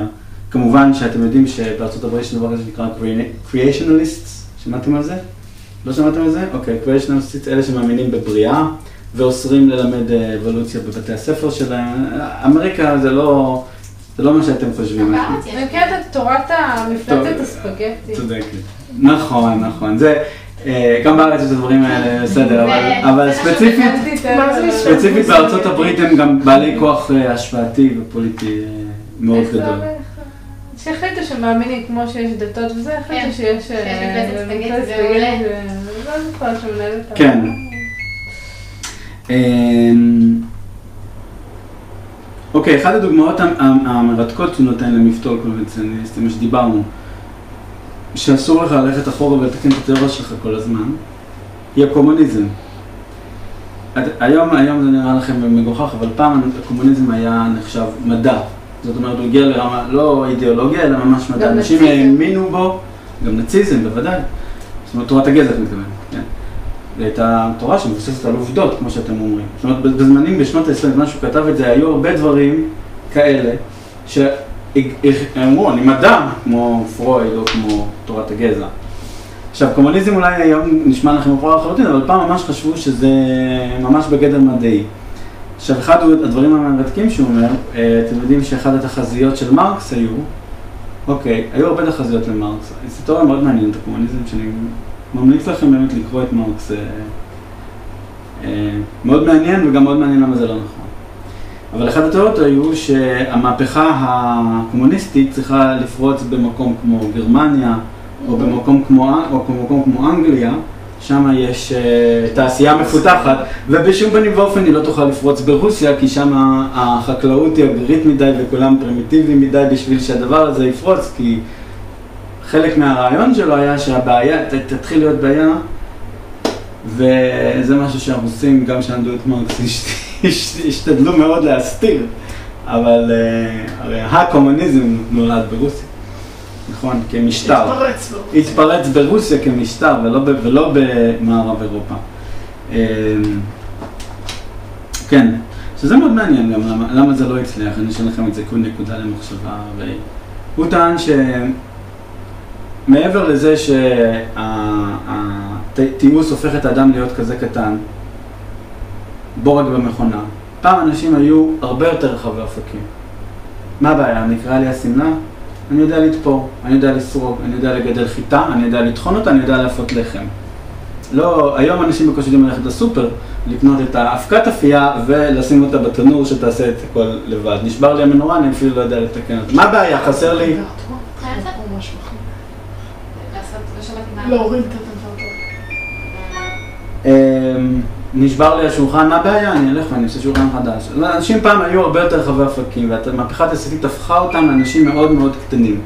Speaker 1: כמובן שאתם יודעים שבארצות הברית יש דבר כזה שנקרא creationists, שמעתם על זה? לא שמעתם על זה? אוקיי, creationists, אלה שמאמינים בבריאה ואוסרים ללמד אבולוציה בבתי הספר שלהם. אמריקה זה לא מה שאתם חושבים.
Speaker 2: זה קטע תורת המפלצת הספגטי.
Speaker 1: צודקת. נכון. זה... גם בארץ יש את הדברים האלה, בסדר, אבל ספציפית בארצות הברית הם גם בעלי כוח השוואתי ופוליטי מאוד גדול.
Speaker 2: שהחליטו שמאמינים כמו שיש דתות וזה, החליטו שיש... מפלצת ספגטי זה לא זוכר שמנהלת...
Speaker 1: כן. אוקיי, אחת הדוגמאות המרתקות שהוא נותן למפתול קונבנציונליסטי, מה שדיברנו, שאסור לך ללכת אחורה ולתקן את התיאוריה שלך כל הזמן, היא הקומוניזם. היום זה נראה לכם מגוחך, אבל פעם הקומוניזם היה נחשב מדע. זאת אומרת, הוא הגיע לרמה, לא אידיאולוגיה, אלא ממש מדע. אנשים האמינו בו, גם נאציזם, בוודאי. זאת אומרת, תורת הגזע, אני מתכוון, כן. זו הייתה תורה שמבוססת על עובדות, כמו שאתם אומרים. זאת אומרת, בזמנים, בשנות ה-20, מה שהוא כתב את זה, היו הרבה דברים כאלה, אמרו, אני מדע, כמו פרויד או כמו תורת הגזע. עכשיו, קומוניזם אולי היום נשמע לכם מפואר לחלוטין, אבל פעם ממש חשבו שזה ממש בגדר מדעי. עכשיו, אחד הדברים המרתקים שהוא אומר, אתם יודעים שאחת התחזיות של מרקס היו הרבה תחזיות למרקס. זו תיאוריה מאוד מעניינת, הקומוניזם, שאני ממליץ לכם באמת לקרוא את מרקס. מאוד מעניין וגם מאוד מעניין למה זה לא נכון. אבל אחת התיאוריות היו שהמהפכה הקומוניסטית צריכה לפרוץ במקום כמו גרמניה, או במקום כמו אנגליה, שם יש תעשייה מפותחת, ובשום פנים ואופן היא לא תוכל לפרוץ ברוסיה, כי שם החקלאות היא אגרית מדי וכולם פרימיטיביים מדי בשביל שהדבר הזה יפרוץ, כי חלק מהרעיון שלו היה שהבעיה, תתחיל להיות בעיה וזה משהו שהרוסים, גם שלמדו את מרקס, השתדלו מאוד להסתיר, אבל הרי הקומוניזם נולד ברוסיה, נכון? כמשטר. התפרץ ברוסיה כמשטר ולא במערב אירופה. כן, שזה מאוד מעניין גם, למה זה לא הצליח, אני אשאל לכם את זה כנקודה למחשבה. הוא טען שמעבר לזה שהתיעוש הופך את האדם להיות כזה קטן, בורג במכונה, פעם אנשים היו הרבה יותר רחבי אופקים. מה הבעיה? נקרא לי הסמלה? אני יודע לתפור, אני יודע לסרוג, אני יודע לגדל חיטה, אני יודע לטחון אותה, אני יודע להפות לחם. לא, היום אנשים בקושי יודעים ללכת לסופר, לקנות את האבקת אפייה ולשים אותה בתנור שתעשה את הכל לבד. נשבר לי המנורה, אני אפילו לא יודע לתקן אותה. מה הבעיה? חסר לי?
Speaker 3: להוריד את הטמפרטורה.
Speaker 1: נשבר לי השולחן, מה הבעיה? אני אלך ואני אעשה שולחן חדש. אנשים פעם היו הרבה יותר רחבי אופקים, והמהפכה התעשייתית הפכה אותם לאנשים מאוד מאוד קטנים.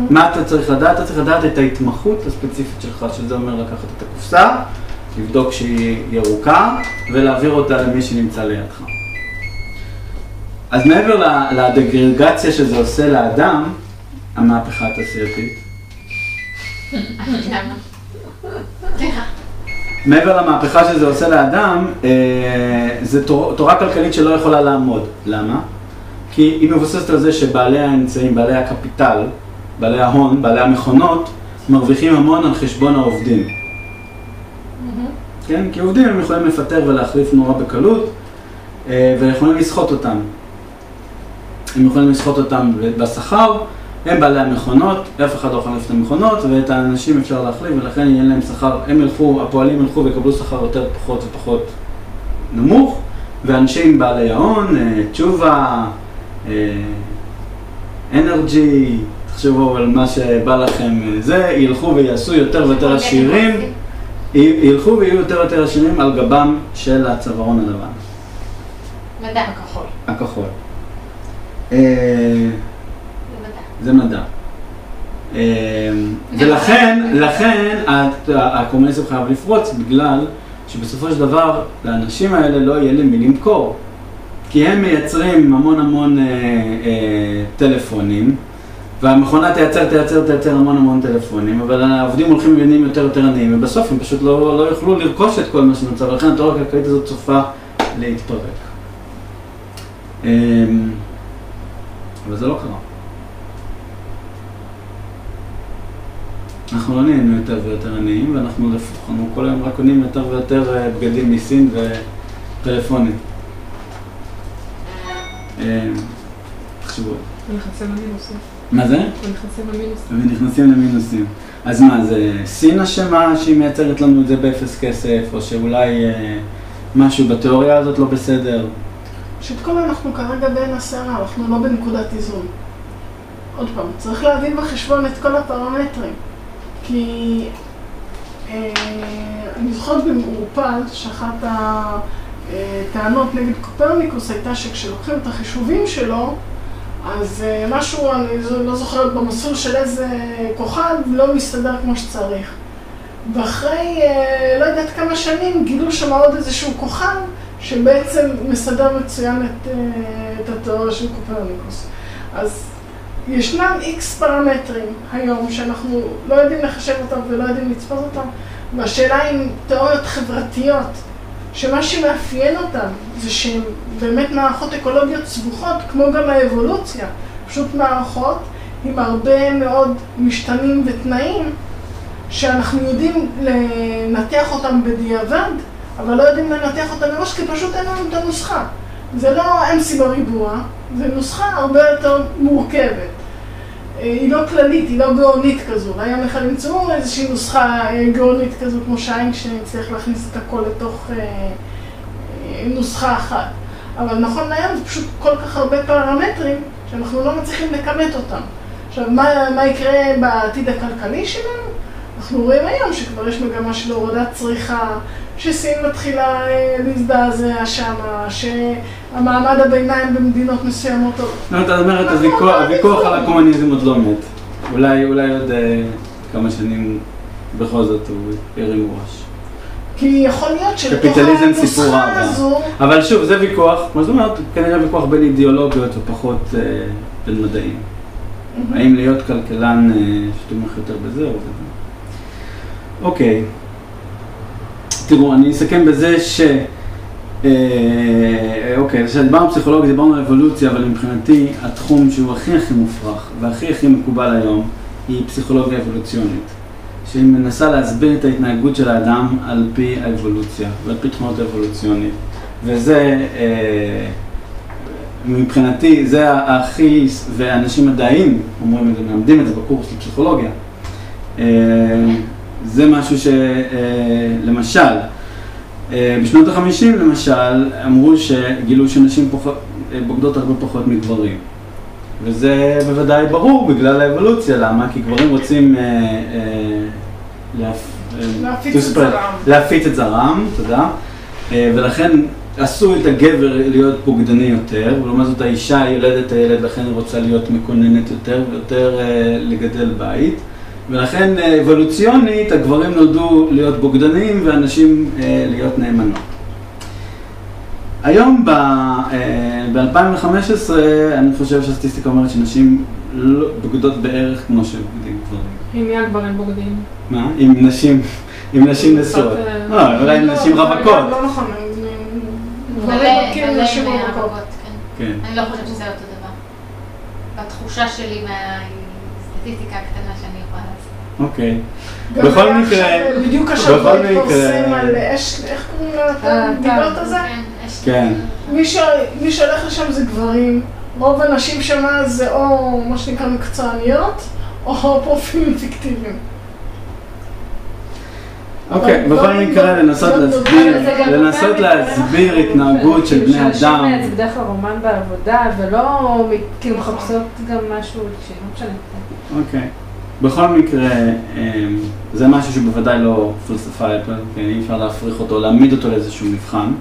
Speaker 1: מה אתה צריך לדעת? אתה צריך לדעת את ההתמחות הספציפית שלך, שזה אומר לקחת את הקופסה, לבדוק שהיא ירוקה, ולהעביר אותה למי שנמצא לידך. אז מעבר לדגרגציה שזה עושה לאדם, המהפכה התעשייתית. מעבר למהפכה שזה עושה לאדם, זה תורה כלכלית שלא יכולה לעמוד. למה? כי היא מבוססת על זה שבעלי האמצעים, בעלי הקפיטל, בעלי ההון, בעלי המכונות, מרוויחים המון על חשבון העובדים. כן? כי עובדים הם יכולים לפטר ולהחליף נורא בקלות, ויכולים לסחוט אותם. הם יכולים לסחוט אותם בשכר, הם בעלי המכונות, אף אחד לא יכול להחליף את המכונות, ואת האנשים אפשר להחליף, ולכן יהיה להם שכר, הפועלים ילכו ויקבלו שכר יותר פחות ופחות נמוך, ואנשים בעלי ההון, תשובה, אנרג'י, תחשבו על מה שבא לכם, זה, ילכו ויעשו יותר ויותר עשירים, ילכו ויהיו יותר ויותר עשירים על גבם של הצווארון הלבן.
Speaker 2: מדע הכחול.
Speaker 1: הכחול. זה מדע. ולכן הקומוניזם חייב לפרוץ, בגלל שבסופו של דבר לאנשים האלה לא יהיה להם מי למכור. כי הם מייצרים המון טלפונים, והמכונה תייצר המון טלפונים, אבל העובדים הולכים ונהיים יותר עניים, ובסוף הם פשוט לא יוכלו לרכוש את כל מה שנוצר, ולכן התיאוריה הכלכלית הזאת צופה להתפרק. אבל זה לא קרה. אנחנו לא נהיינו יותר ויותר עניים, ואנחנו כל היום רק קונים יותר ויותר בגדים מסין וטלפונים. תחשבו.
Speaker 4: ונכנסים למינוסים.
Speaker 1: מה זה? ונכנסים למינוסים. אז מה, זה סין אשמה שהיא מייצרת לנו את זה באפס כסף, או שאולי משהו בתיאוריה הזאת לא בסדר?
Speaker 3: פשוט כל אנחנו כרגע בין הסערה, אנחנו לא בנקודת איזון. עוד פעם, צריך להביא בחשבון את כל הפרמטרים. כי אני זוכרת במעורפל שאחת הטענות נגד קופרניקוס הייתה שכשלוקחים את החישובים שלו, אז משהו, אני לא זוכרת, במסלול של איזה כוכב לא מסתדר כמו שצריך. ואחרי לא יודעת כמה שנים גילו שם עוד איזשהו כוכב שבעצם מסדר מצוין את התיאוריה של קופרניקוס. אז ישנם X פרמטרים היום שאנחנו לא יודעים לחשב אותם ולא יודעים לצפות אותם, והשאלה אם תיאוריות חברתיות, שמה שמאפיין אותם זה שהן באמת מערכות אקולוגיות סבוכות, כמו גם האבולוציה, פשוט מערכות עם הרבה מאוד משתנים ותנאים, שאנחנו יודעים לנתח אותם בדיעבד, אבל לא יודעים לנתח אותם מראש, כי פשוט אין לנו את הנוסחה. זה לא MC בריבוע, זה נוסחה הרבה יותר מורכבת. היא לא כללית, היא לא גאונית כזו. היום אחד ימצאו איזושהי נוסחה גאונית כזו, כמו שאיינשטיין צריך להכניס את הכל לתוך נוסחה אחת. אבל נכון להיום זה פשוט כל כך הרבה פרמטרים שאנחנו לא מצליחים לכמת אותם. עכשיו, מה יקרה בעתיד הכלכלי שלנו? אנחנו רואים היום שכבר יש מגמה של הורדת צריכה, שסין מתחילה להזדעזע שמה, שהמעמד הביניים במדינות מסוימות...
Speaker 1: לא, אתה אומרת, הוויכוח על הקומוניזם עוד לא מת. אולי עוד כמה שנים בכל זאת הוא ירים ראש.
Speaker 3: כי יכול להיות שלתוך
Speaker 1: קפיטליזם סיפור
Speaker 3: הנוסחה
Speaker 1: רע.
Speaker 3: הזו...
Speaker 1: אבל שוב, זה ויכוח, כמו זאת אומרת, כנראה ויכוח בין אידיאולוגיות ופחות בין מדעים. האם להיות כלכלן שתומך יותר בזה או בזה? אוקיי. תראו, אני אסכם בזה אוקיי, כשדיברנו פסיכולוגיה, דיברנו על אבולוציה, אבל מבחינתי התחום שהוא הכי מופרך והכי מקובל היום היא פסיכולוגיה אבולוציונית, שהיא מנסה להסביר את ההתנהגות של האדם על פי האבולוציה ועל פי תכונות אבולוציונית. וזה, מבחינתי, זה הכי, ואנשים מדעיים אומרים את זה, מלמדים את זה בקורס לפסיכולוגיה. זה משהו למשל, בשנות ה-50 למשל, אמרו שגילו שנשים בוגדות הרבה פחות מגברים. וזה בוודאי ברור בגלל האבולוציה, למה? כי גברים רוצים להפיץ את זרם, תודה. ולכן עשו את הגבר להיות בוגדני יותר, ולעומת זאת האישה יולדת את הילד, לכן היא רוצה להיות מקוננת יותר ויותר לגדל בית. ולכן אבולוציונית הגברים נולדו להיות בוגדנים והנשים להיות נאמנות. היום ב-2015 אני חושב שהסטטיסטיקה אומרת שנשים לא בוגדות בערך כמו שבוגדים גברים.
Speaker 4: עם מי הגברים בוגדים?
Speaker 1: מה? עם נשים נשואות. לא, אולי עם נשים רווקות.
Speaker 3: לא נכון,
Speaker 2: גברים בוגדים נשים רווקות. אני לא חושבת שזה אותו דבר. בתחושה שלי מהסטטיסטיקה הקטנה שאני יכולה לעשות.
Speaker 1: אוקיי. בכל מקרה,
Speaker 3: בדיוק השבוע התפרסם על אש, איך קוראים לה? אתה דיברת על זה?
Speaker 1: כן.
Speaker 3: מי שהולך לשם זה גברים, רוב הנשים שם זה או מה שנקרא מקצועניות, או פרופילים פיקטיביים.
Speaker 1: אוקיי, בכל מקרה לנסות להסביר התנהגות של בני אדם.
Speaker 5: נשים זה בדרך כלל רומן בעבודה, ולא כאילו מחפשות גם משהו לא משנה.
Speaker 1: אוקיי. בכל מקרה, זה משהו שבוודאי לא פילוסופייבל, אי אפשר להפריך אותו, להעמיד אותו לאיזשהו מבחן.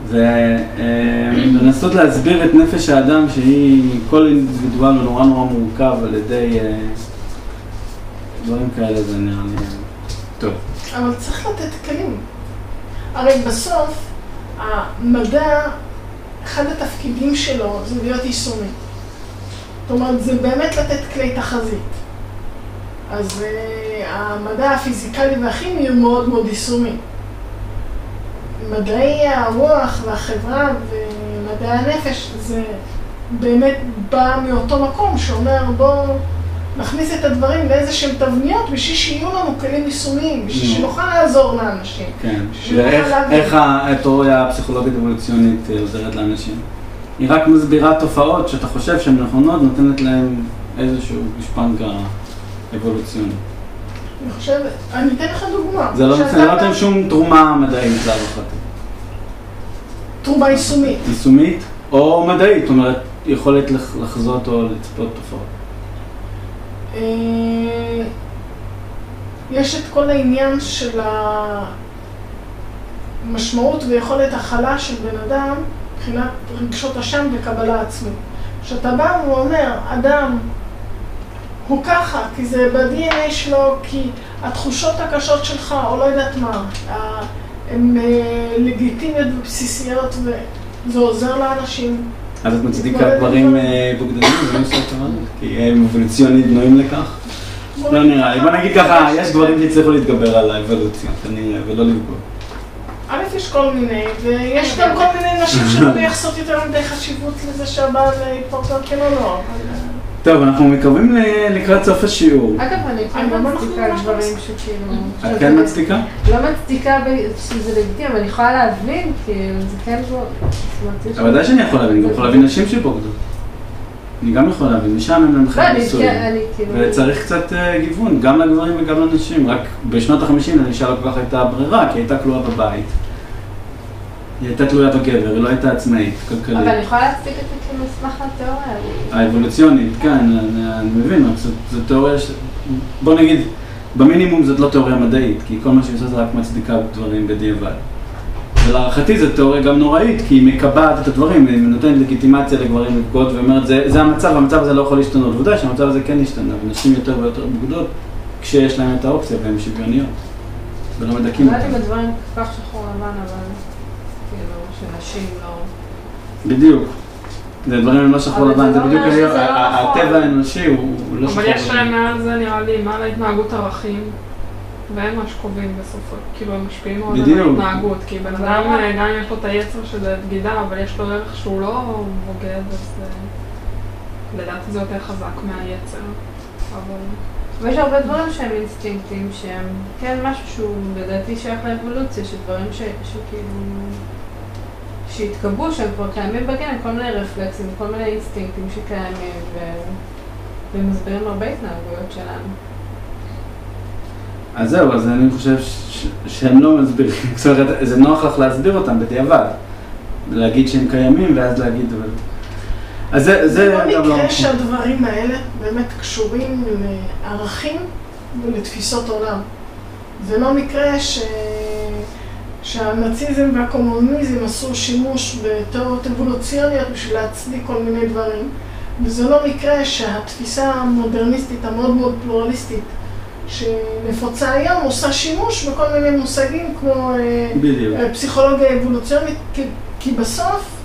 Speaker 1: ולנסות להסביר את נפש האדם שהיא כל אינדיבידואל ונורא מורכב על ידי דברים כאלה, זה נראה לי טוב.
Speaker 3: אבל צריך לתת כלים. הרי בסוף, המדע, אחד התפקידים שלו זה להיות יישומי. זאת אומרת, זה באמת לתת כלי תחזית. אז המדע הפיזיקלי והכימי הוא מאוד מאוד יישומי. מדעי הרוח והחברה ומדעי הנפש זה באמת בא מאותו מקום שאומר בואו נכניס את הדברים לאיזה שהם תבניות בשביל שיהיו לנו כלים יישומיים, בשביל שנוכל לעזור לאנשים.
Speaker 1: כן, איך התיאוריה הפסיכולוגית אבולוציונית עוזרת לאנשים? היא רק מסבירה תופעות שאתה חושב שהן נכונות, נותנת להן איזשהו גושפנקה אבולוציוני.
Speaker 3: אני אתן לך דוגמה.
Speaker 1: זה לא נותן שום תרומה מדעית להערכתי.
Speaker 3: תרומה יישומית.
Speaker 1: יישומית או מדעית, זאת אומרת, יכולת לחזות או לצפות תופעות.
Speaker 3: יש את כל העניין של המשמעות ויכולת הכלה של בן אדם מבחינת רגשות אשם וקבלה עצמית. כשאתה בא ואומר, אדם הוא ככה, כי זה ב-DNA שלו, כי התחושות הקשות שלך, או לא יודעת מה, הן לגיטימיות ובסיסיות וזה עוזר לאנשים.
Speaker 1: אז את מצדיקה דברים בוגדנים, זה לא שאתה אומר, כי הם אבולוציונית בנויים לכך? לא נראה לי. בוא נגיד ככה, יש דברים שהצליחו להתגבר על האבולוציה, ולא לפגוע.
Speaker 3: א', יש כל מיני, ויש גם כל מיני נשים שלא מייחסות יותר מדי חשיבות לזה שהבעל יתפרטר כן או לא.
Speaker 1: טוב, אנחנו מקרבים לקראת סוף השיעור.
Speaker 5: אגב, אני כן מצדיקה דברים שכאילו...
Speaker 1: את כן מצדיקה?
Speaker 5: לא מצדיקה שזה לגיטימי, אבל אני יכולה להבין, כאילו, זה כן בו...
Speaker 1: אבל די שאני יכול להבין, אני גם יכול להבין נשים שבוגדות. אני גם יכול להבין, משם הם למחר ניסויים. וצריך קצת גיוון, גם לגברים וגם לנשים. רק בשנות ה-50 לאישה לא כל כך הייתה ברירה, כי היא הייתה כלואה בבית. היא הייתה תלויה בגבר, היא לא הייתה עצמאית, כלכלית.
Speaker 5: אבל אני יכולה להצדיק את זה כמסמך לתיאוריה.
Speaker 1: האבולוציונית, כן, אני מבין, זו תיאוריה בוא נגיד, במינימום זאת לא תיאוריה מדעית, כי כל מה שהיא עושה זה רק מצדיקה דברים בדיעבד. ולהערכתי זו תיאוריה גם נוראית, כי היא מקבעת את הדברים, היא נותנת לגיטימציה לגברים לבגוד, ואומרת, זה המצב, המצב הזה לא יכול להשתנות. ועובדה שהמצב הזה כן השתנה, ונשים יותר ויותר בוגדות, כשיש להם את האופציה והן שוויוניות. ולא מדכים אותם.
Speaker 5: לא בדברים כך שחור לבן, אבל כאילו שנשים לא...
Speaker 1: בדיוק. זה דברים הם לא שחור לבן, זה בדיוק הטבע האנושי הוא לא שחור לבן.
Speaker 4: אבל יש מעל זה נראה לי, מעל ההתנהגות ערכים, והם מה שקובעים בסופו, כאילו הם משפיעים מאוד על ההתנהגות, כי בן אדם גם אם יש לו את היצר שזה בגידה, אבל יש לו ערך שהוא לא בוגד, אז לדעתי זה יותר חזק מהיצר.
Speaker 5: ויש הרבה דברים שהם אינסטינקטים, שהם כן משהו שהוא לדעתי שייך לאבולוציה, שדברים שכאילו... שהתקבעו, שהם כבר קיימים בגן, כל מיני רפלקסים, כל מיני אינסטינקטים שקיימים, ומסבירים הרבה התנהגויות שלנו. אז
Speaker 1: זהו, אז אני חושב שהם לא מסבירים, זאת אומרת, זה נוח לך להסביר אותם בדיעבד, להגיד שהם קיימים ואז להגיד... אז זה
Speaker 3: במקרה שהדברים האלה באמת קשורים לערכים ולתפיסות עולם. זה לא מקרה שהנאציזם והקומוניזם עשו שימוש בתיאוריות אבולוציוניות בשביל להצדיק כל מיני דברים. וזה לא מקרה שהתפיסה המודרניסטית המאוד מאוד פלורליסטית שנפוצה היום עושה שימוש בכל מיני מושגים כמו פסיכולוגיה אבולוציונית, כי בסוף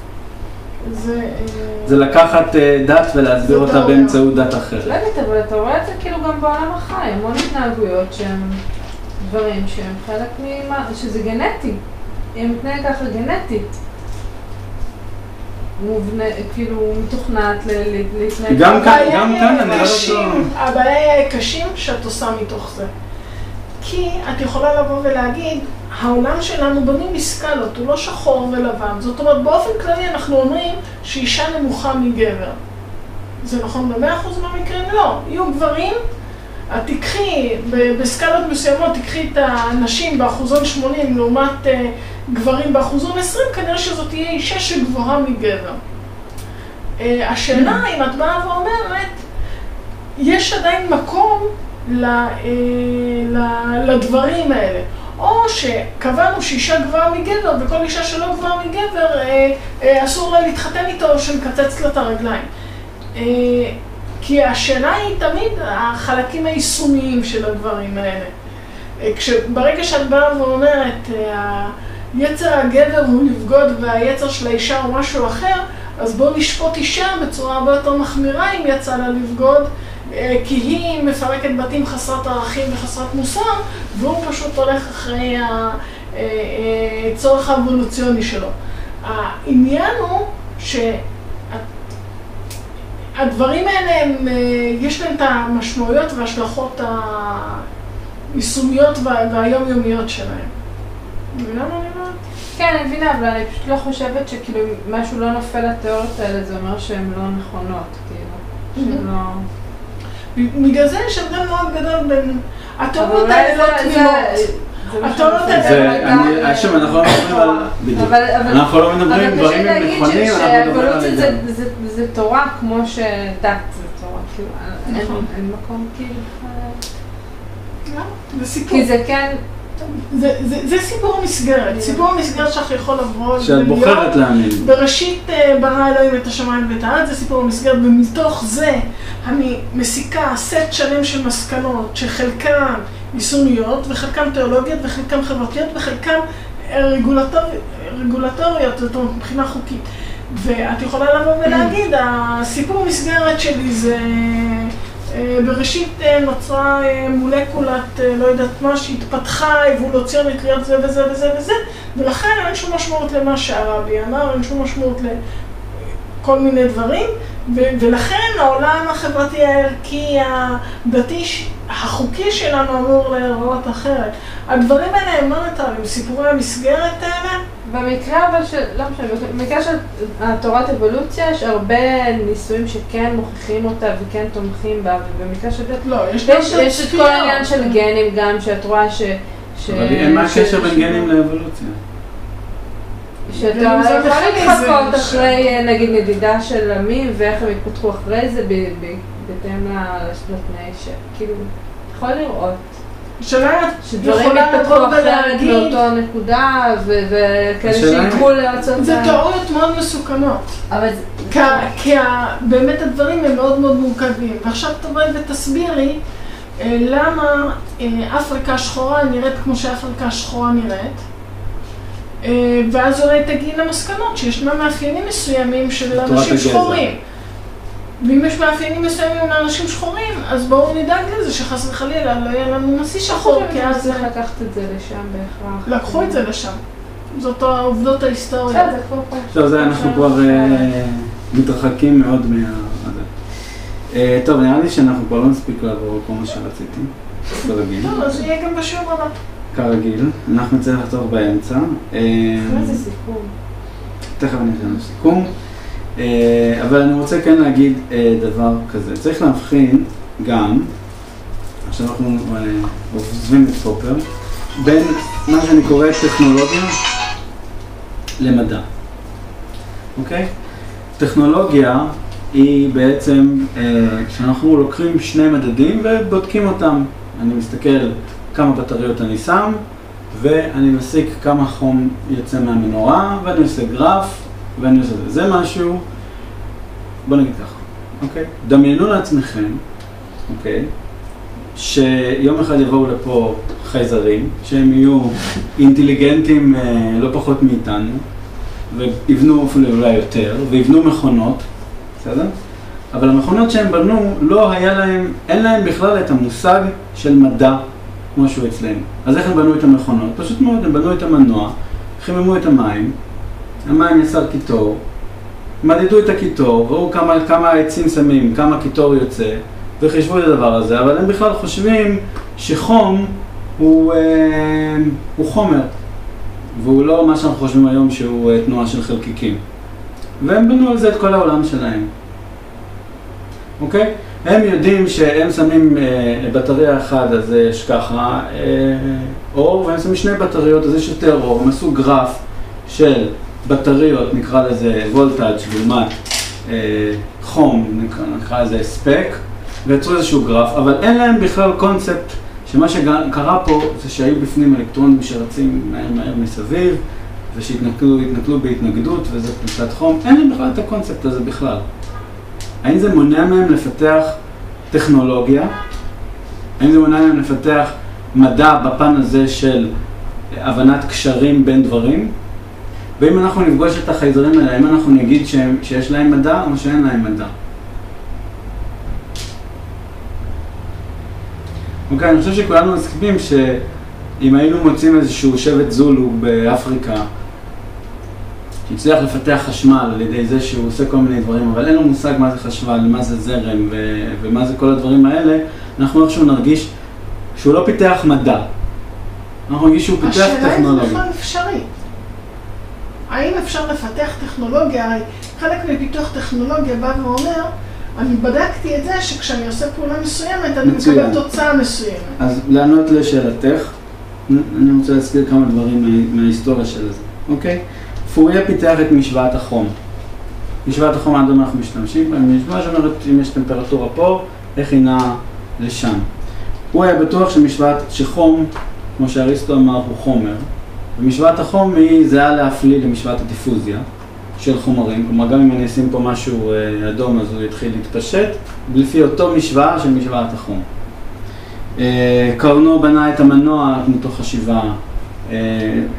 Speaker 3: זה
Speaker 1: לקחת דת ולהסביר אותה באמצעות דת אחרת.
Speaker 5: לא יודעת, אבל אתה רואה את זה כאילו גם בעולם החי, המון התנהגויות שהם דברים שהם חלק ממה, שזה גנטי, הם מתנהג ככה גנטית. מובנה, כאילו מתוכנת להתנהג.
Speaker 1: גם כאן אני
Speaker 3: הבעיה היא קשים שאת עושה מתוך זה. כי את יכולה לבוא ולהגיד, העולם שלנו בנוי מסקלות, הוא לא שחור ולבן. זאת אומרת, באופן כללי אנחנו אומרים שאישה נמוכה מגבר. זה נכון ב100% מהמקרים? לא. יהיו גברים, את תקחי, בסקלות מסוימות, תקחי את הנשים באחוזון 80 לעומת גברים באחוזון 20, כנראה שזאת תהיה אישה שגבוהה מגבר. השאלה, אם את באה ואומרת, יש עדיין מקום לדברים האלה. או שקבענו שאישה גבוהה מגבר, וכל אישה שלא גבוהה מגבר, אסור לה להתחתן איתו או שנקצץ לה את הרגליים. כי השאלה היא תמיד החלקים היישומיים של הדברים האלה. ברגע שאת באה ואומרת, היצר הגבר הוא לבגוד והיצר של האישה הוא משהו אחר, אז בואו נשפוט אישה בצורה הרבה יותר מחמירה אם יצא לה לבגוד, כי היא מפרקת בתים חסרת ערכים וחסרת מוסר, והוא פשוט הולך אחרי הצורך האבולוציוני שלו. העניין הוא שהדברים האלה, יש להם את המשמעויות וההשלכות היישומיות והיומיומיות שלהם. מבינה מה אני אומרת?
Speaker 5: כן, אני מבינה, אבל אני פשוט לא חושבת שכאילו משהו לא נופל לתיאוריות האלה, זה אומר שהן לא נכונות, כאילו, שהן לא...
Speaker 3: בגלל זה יש הבדל מאוד גדול בין התיאוריות האלה לא תמימות. התיאוריות האלה...
Speaker 1: שוב, אנחנו לא מדברים על... אנחנו לא מדברים דברים נכונים, אנחנו מדברים על זה.
Speaker 5: זה תורה כמו שדת זה תורה, כאילו, אין מקום כאילו...
Speaker 3: זה סיפור.
Speaker 5: כי זה כן...
Speaker 3: זה סיפור המסגרת, סיפור המסגרת שלך יכול לבוא
Speaker 1: שאת בוחרת להאמין.
Speaker 3: בראשית ברא אלוהים את השמיים ואת הארץ, זה סיפור המסגרת, ומתוך זה אני מסיקה סט שלם של מסקנות שחלקן יישומיות וחלקן תיאולוגיות וחלקן חברתיות וחלקן רגולטוריות, זאת אומרת מבחינה חוקית. ואת יכולה לבוא ולהגיד, הסיפור מסגרת שלי זה... בראשית נוצרה מולקולת, לא יודעת מה, שהתפתחה אבולוציונית להיות זה וזה וזה וזה, ולכן אין שום משמעות למה שהרבי אמר, אין שום משמעות לכל מיני דברים, ולכן העולם החברתי הערכי, הדתי, החוקי שלנו אמור להיראות אחרת. הדברים האלה הם לא נטרלים, סיפורי המסגרת האלה.
Speaker 5: במקרה אבל לא משנה, במקרה של תורת אבולוציה יש הרבה ניסויים שכן מוכיחים אותה וכן תומכים בה, ובמקרה של
Speaker 3: לא,
Speaker 5: יש את כל העניין של גנים גם, שאת רואה
Speaker 1: אבל מה הקשר בין גנים לאבולוציה?
Speaker 5: שאתה יכול להתחקות אחרי נגיד נדידה של עמים ואיך הם התפתחו אחרי זה בהתאם לתנאי שכאילו יכול לראות שדברים התפתחו אחרת לאותו נקודה וכאלה שיקרו לארצות...
Speaker 3: זה תיאוריות מאוד מסוכנות. כי באמת הדברים הם מאוד מאוד מורכבים. ועכשיו תבואי ותסבירי למה אפריקה שחורה נראית כמו שאפריקה שחורה נראית, ואז אולי תגיעי למסקנות שישנם מאפיינים מסוימים של אנשים שחורים. ואם יש מאפיינים מסוימים לאנשים שחורים, אז בואו נדאג לזה שחס וחלילה לא יהיה לנו נשיא שחור,
Speaker 5: כי אז צריך לקחת את זה לשם בהכרח.
Speaker 3: לקחו את זה לשם. זאת העובדות ההיסטוריה.
Speaker 1: טוב, זה אנחנו כבר מתרחקים מאוד טוב, נראה לי שאנחנו כבר לא נספיק לעבור כל מה שרציתי, כרגיל.
Speaker 3: טוב, אז יהיה גם בשיעור הבא.
Speaker 1: כרגיל, אנחנו נצטרך לחזור באמצע.
Speaker 5: מה זה סיכום?
Speaker 1: תכף אני אתן סיכום. אבל אני רוצה כן להגיד דבר כזה. צריך להבחין גם, עכשיו אנחנו עוזבים את פופר, בין מה שאני קורא טכנולוגיה למדע. אוקיי? טכנולוגיה היא בעצם, כשאנחנו לוקחים שני מדדים ובודקים אותם. אני מסתכל כמה בטריות אני שם, ואני מסיק כמה חום יוצא מהמנורה, ואני עושה גרף, ואני עושה זה. זה משהו, בוא נגיד ככה, אוקיי? דמיינו לעצמכם, אוקיי? שיום אחד יבואו לפה חייזרים, שהם יהיו אינטליגנטים לא פחות מאיתנו, ויבנו אפילו אולי יותר, ויבנו מכונות, בסדר? אבל המכונות שהם בנו, לא היה להם, אין להם בכלל את המושג של מדע כמו שהוא אצלנו. אז איך הם בנו את המכונות? פשוט מאוד, הם בנו את המנוע, חיממו את המים, המים יצר קיטור, מדדו את הקיטור, ראו כמה עצים שמים, כמה קיטור יוצא, וחישבו את הדבר הזה, אבל הם בכלל חושבים שחום הוא חומר, והוא לא מה שאנחנו חושבים היום שהוא תנועה של חלקיקים. והם בנו על זה את כל העולם שלהם. אוקיי? הם יודעים שהם שמים בטריה אחת, אז יש ככה אור, והם שמים שני בטריות, אז יש יותר אור. הם עשו גרף של בטריות, נקרא לזה וולטאג' לעומת חום, נקרא לזה ספק, ויצרו איזשהו גרף, אבל אין להם בכלל קונספט שמה שקרה פה זה שהיו בפנים אלקטרונים שרצים מהר מסביב, ושהתנקלו בהתנגדות, וזה פליטת חום. אין להם בכלל את הקונספט הזה בכלל. האם זה מונע מהם לפתח טכנולוגיה? האם זה מונע מהם לפתח מדע בפן הזה של הבנת קשרים בין דברים? ואם אנחנו נפגוש את החייזרים האלה, האם אנחנו נגיד שיש להם מדע או שאין להם מדע? אוקיי, אני חושב שכולנו מסכימים שאם היינו מוצאים איזשהו שבט זולו באפריקה, שהצליח לפתח חשמל על ידי זה שהוא עושה כל מיני דברים, אבל אין לו מושג מה זה חשמל, מה זה זרם ומה זה כל הדברים האלה, אנחנו איכשהו נרגיש שהוא לא פיתח מדע. אנחנו נרגיש שהוא פיתח טכנולוגיה.
Speaker 3: השאלה היא בכלל אפשרי. האם אפשר לפתח טכנולוגיה? הרי חלק מפיתוח טכנולוגיה בא ואומר, אני בדקתי את זה שכשאני עושה פעולה מסוימת, אני מקבל תוצאה מסוימת.
Speaker 1: אז לענות לשאלתך, אני רוצה להזכיר כמה דברים מההיסטוריה של זה, אוקיי? פוריה פיתח את משוואת החום. משוואת החום עד אנחנו משתמשים בה, משוואה שאומרת אם יש טמפרטורה פה, איך היא נעה לשם. הוא היה בטוח שחום, כמו שאריסטו אמר, הוא חומר. ומשוואת החום היא זהה להפליא למשוואת הדיפוזיה של חומרים. כלומר, גם אם אני אשים פה משהו אדום, אז הוא יתחיל להתפשט, לפי אותו משוואה של משוואת החום. קרנו בנה את המנוע מתוך חשיבה,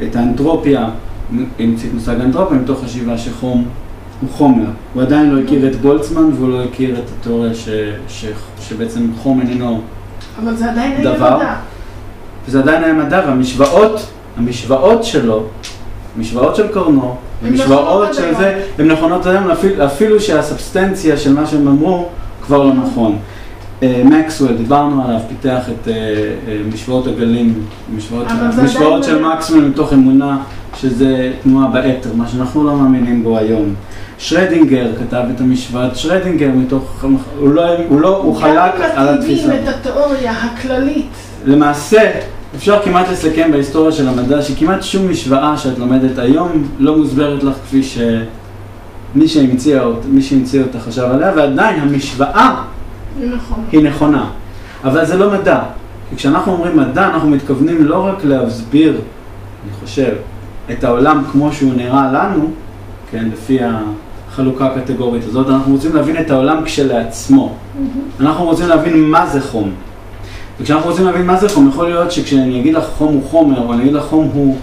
Speaker 1: את האנטרופיה, המציא את מושג האנטרופיה מתוך חשיבה שחום הוא חומר. הוא עדיין לא הכיר את בולצמן והוא לא הכיר את התיאוריה שבעצם חום איננו דבר.
Speaker 3: אבל זה עדיין היה מדע.
Speaker 1: וזה עדיין היה מדע, והמשוואות שלו, המשוואות של קרנו, המשוואות של זה, הן נכונות היום, אפילו שהסובסטנציה של מה שהם אמרו כבר לא נכון. מקסוול, דיברנו עליו, פיתח את משוואות הגלים, משוואות של מקסוול מתוך אמונה שזה תנועה באתר, מה שאנחנו לא מאמינים בו היום. שרדינגר כתב את המשוואת שרדינגר מתוך, הוא חלק על התפיסה.
Speaker 3: גם אם את התיאוריה הכללית.
Speaker 1: למעשה, אפשר כמעט לסכם בהיסטוריה של המדע שכמעט שום משוואה שאת לומדת היום לא מוסברת לך כפי שמי שהמציא אותה חשב עליה, ועדיין המשוואה היא נכונה. אבל זה לא מדע. כי כשאנחנו אומרים מדע, אנחנו מתכוונים לא רק להסביר, אני חושב, את העולם כמו שהוא נראה לנו, כן, לפי החלוקה הקטגורית הזאת, אנחנו רוצים להבין את העולם כשלעצמו. אנחנו רוצים להבין מה זה חום. וכשאנחנו רוצים להבין מה זה חום, יכול להיות שכשאני אגיד לך חום הוא חומר, או אני אגיד לך חום הוא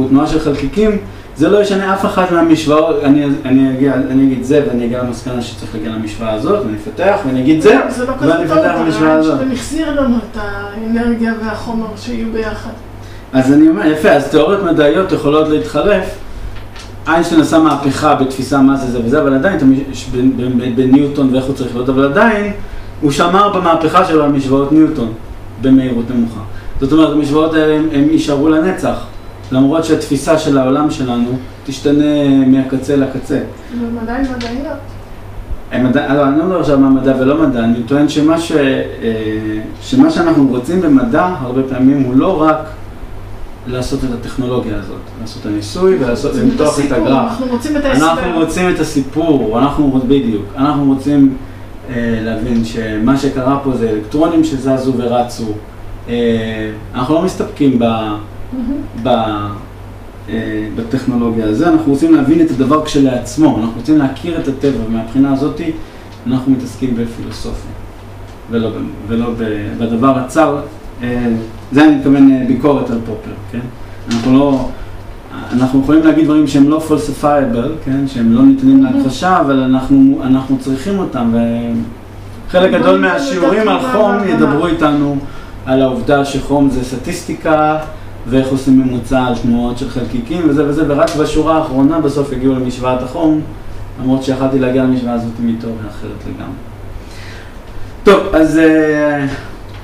Speaker 1: תנועה של חלקיקים, זה לא ישנה אף אחת מהמשוואות, אני אגיד זה ואני אגיע למסקנה שצריך להגיע למשוואה הזאת, ואני אפתח ואני אגיד זה, ואני אפתח למשוואה הזאת.
Speaker 3: זה מחזיר לנו את האנרגיה והחומר שיהיו ביחד.
Speaker 1: אז אני אומר, יפה, אז תיאוריות מדעיות יכולות להתחלף. איינשטיין עשה מהפכה בתפיסה מה זה וזה, אבל עדיין, בניוטון ואיך הוא צריך להיות, אבל עדיין הוא שמר במהפכה שלו על משוואות ניוטון במהירות נמוכה. זאת אומרת, המשוואות האלה הם יישארו לנצח, למרות שהתפיסה של העולם שלנו תשתנה מהקצה לקצה.
Speaker 3: הם עדיין מדעיות.
Speaker 1: אני לא מדבר עכשיו מה מדע ולא מדע, אני טוען שמה שאנחנו רוצים במדע הרבה פעמים הוא לא רק לעשות את הטכנולוגיה הזאת, לעשות את הניסוי ולמתוח את הגרף.
Speaker 3: אנחנו רוצים את ההסבר.
Speaker 1: אנחנו רוצים את הסיפור, בדיוק. אנחנו רוצים להבין שמה שקרה פה זה אלקטרונים שזזו ורצו. אנחנו לא מסתפקים בטכנולוגיה הזו, אנחנו רוצים להבין את הדבר כשלעצמו, אנחנו רוצים להכיר את הטבע, ומהבחינה הזאת אנחנו מתעסקים בפילוסופיה, ולא בדבר הצר. זה אני מתכוון ביקורת על פופר, כן? אנחנו יכולים להגיד דברים שהם לא falsifiable, כן? שהם לא ניתנים להכחשה, אבל אנחנו צריכים אותם, וחלק גדול מהשיעורים על חום ידברו איתנו על העובדה שחום זה סטטיסטיקה, ואיך עושים ממוצע על תנועות של חלקיקים וזה וזה, ורק בשורה האחרונה בסוף הגיעו למשוואת החום, למרות שיכלתי להגיע למשוואה הזאת מתיאוריה אחרת לגמרי. טוב, אז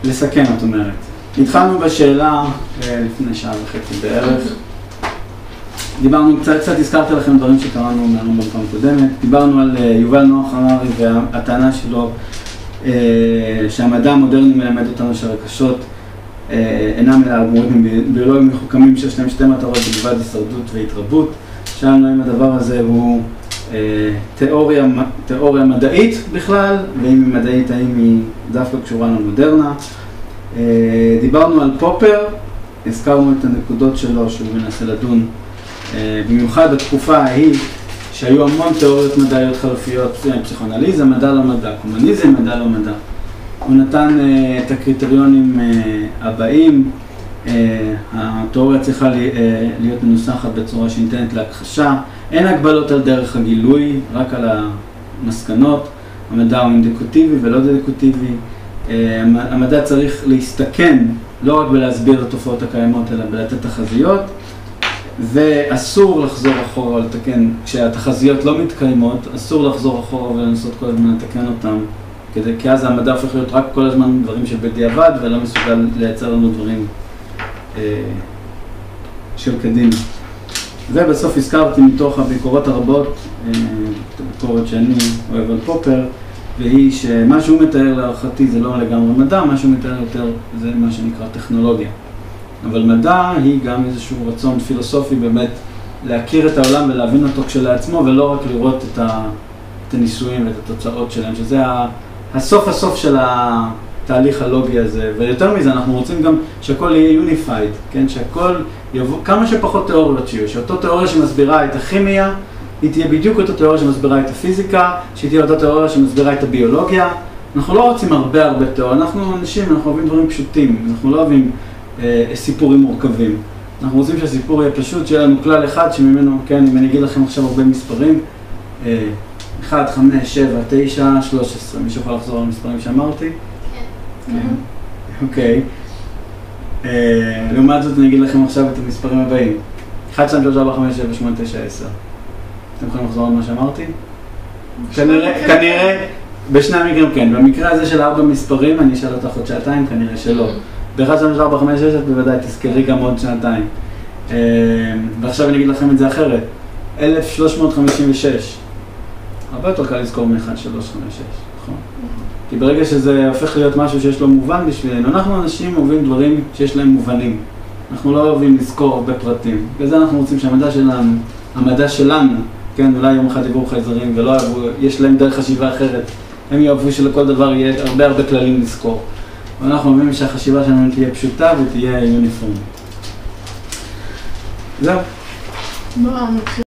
Speaker 1: לסכם, את אומרת. התחלנו בשאלה לפני שעה וחצי בערך. דיברנו, קצת הזכרתי לכם דברים שקראנו מהרמב"ם בפעם הקודמת. דיברנו על יובל נוח הררי והטענה שלו שהמדע המודרני מלמד אותנו שהרכשות אינם אלא אלגוריתמים ביולוגיים מחוכמים שיש להם שתי מטרות בלבד, הישרדות והתרבות. שאלנו אם הדבר הזה הוא תיאוריה מדעית בכלל, ואם היא מדעית, האם היא דווקא קשורה למודרנה. דיברנו על פופר, הזכרנו את הנקודות שלו שהוא מנסה לדון, במיוחד בתקופה ההיא שהיו המון תיאוריות מדעיות חלופיות, פסיכואנליזה, מדע לא מדע, קומוניזם, מדע לא מדע. הוא נתן את הקריטריונים הבאים, התיאוריה צריכה להיות מנוסחת בצורה שניתנת להכחשה, אין הגבלות על דרך הגילוי, רק על המסקנות, המדע הוא אינדיקוטיבי ולא דדיקוטיבי, המדע צריך להסתכן לא רק בלהסביר את התופעות הקיימות אלא בלתת תחזיות, ואסור לחזור אחורה ולתקן, כשהתחזיות לא מתקיימות, אסור לחזור אחורה ולנסות כל הזמן לתקן אותם, כי אז המדע הופך להיות רק כל הזמן דברים שבדיעבד ולא מסוגל לייצר לנו דברים של קדימה. ובסוף הזכרתי מתוך הביקורות הרבות, את הביקורת שאני אוהב על פופר, והיא שמה שהוא מתאר להערכתי זה לא לגמרי מדע, מה שהוא מתאר יותר זה מה שנקרא טכנולוגיה. אבל מדע היא גם איזשהו רצון פילוסופי באמת להכיר את העולם ולהבין אותו כשלעצמו, ולא רק לראות את הניסויים ואת התוצאות שלהם, שזה הסוף של התהליך הלוגי הזה. ויותר מזה, אנחנו רוצים גם שהכל יהיה unified, כן? שהכל יבוא, כמה שפחות תיאוריות שיהיו, שאותו תיאוריה שמסבירה את הכימיה, היא תהיה בדיוק אותה תיאוריה שמסבירה את הפיזיקה, שהיא תהיה אותה תיאוריה שמסבירה את הביולוגיה. אנחנו לא רוצים הרבה תיאוריה, אנחנו אנשים, אנחנו אוהבים דברים פשוטים, אנחנו לא אוהבים סיפורים מורכבים. אנחנו רוצים שהסיפור יהיה פשוט, שיהיה לנו כלל אחד שממנו, כן, אם אני אגיד לכם עכשיו הרבה מספרים, 1, 5, 7, 9, 13. מישהו יכול לחזור על המספרים שאמרתי? כן. אוקיי. לעומת זאת אני אגיד לכם עכשיו את המספרים הבאים. 1, 2, 3, 4, 5, 7, 8, 9, 10. אתם יכולים לחזור על מה שאמרתי? כנראה, בשני המקרים כן. במקרה הזה של 4 מספרים, אני אשאל אותך עוד שעתיים, כנראה שלא. ב-1, 2, 3, 4, 5, 6, את בוודאי תזכרי גם עוד שעתיים. ועכשיו אני אגיד לכם את זה אחרת. 1356. הרבה יותר קל לזכור מ-1, 3, 5, 6, נכון? כי ברגע שזה הופך להיות משהו שיש לו מובן בשבילנו, אנחנו אנשים אוהבים דברים שיש להם מובנים. אנחנו לא אוהבים לזכור הרבה פרטים. בגלל זה אנחנו רוצים המדע שלנו, כן, אולי יום אחד יבואו חייזרים ולא אוהבו, יש להם דרך חשיבה אחרת. הם יאהבו שלכל דבר יהיה הרבה כללים לזכור. ואנחנו אומרים שהחשיבה שלנו תהיה פשוטה ותהיה יוניפורמית. זהו.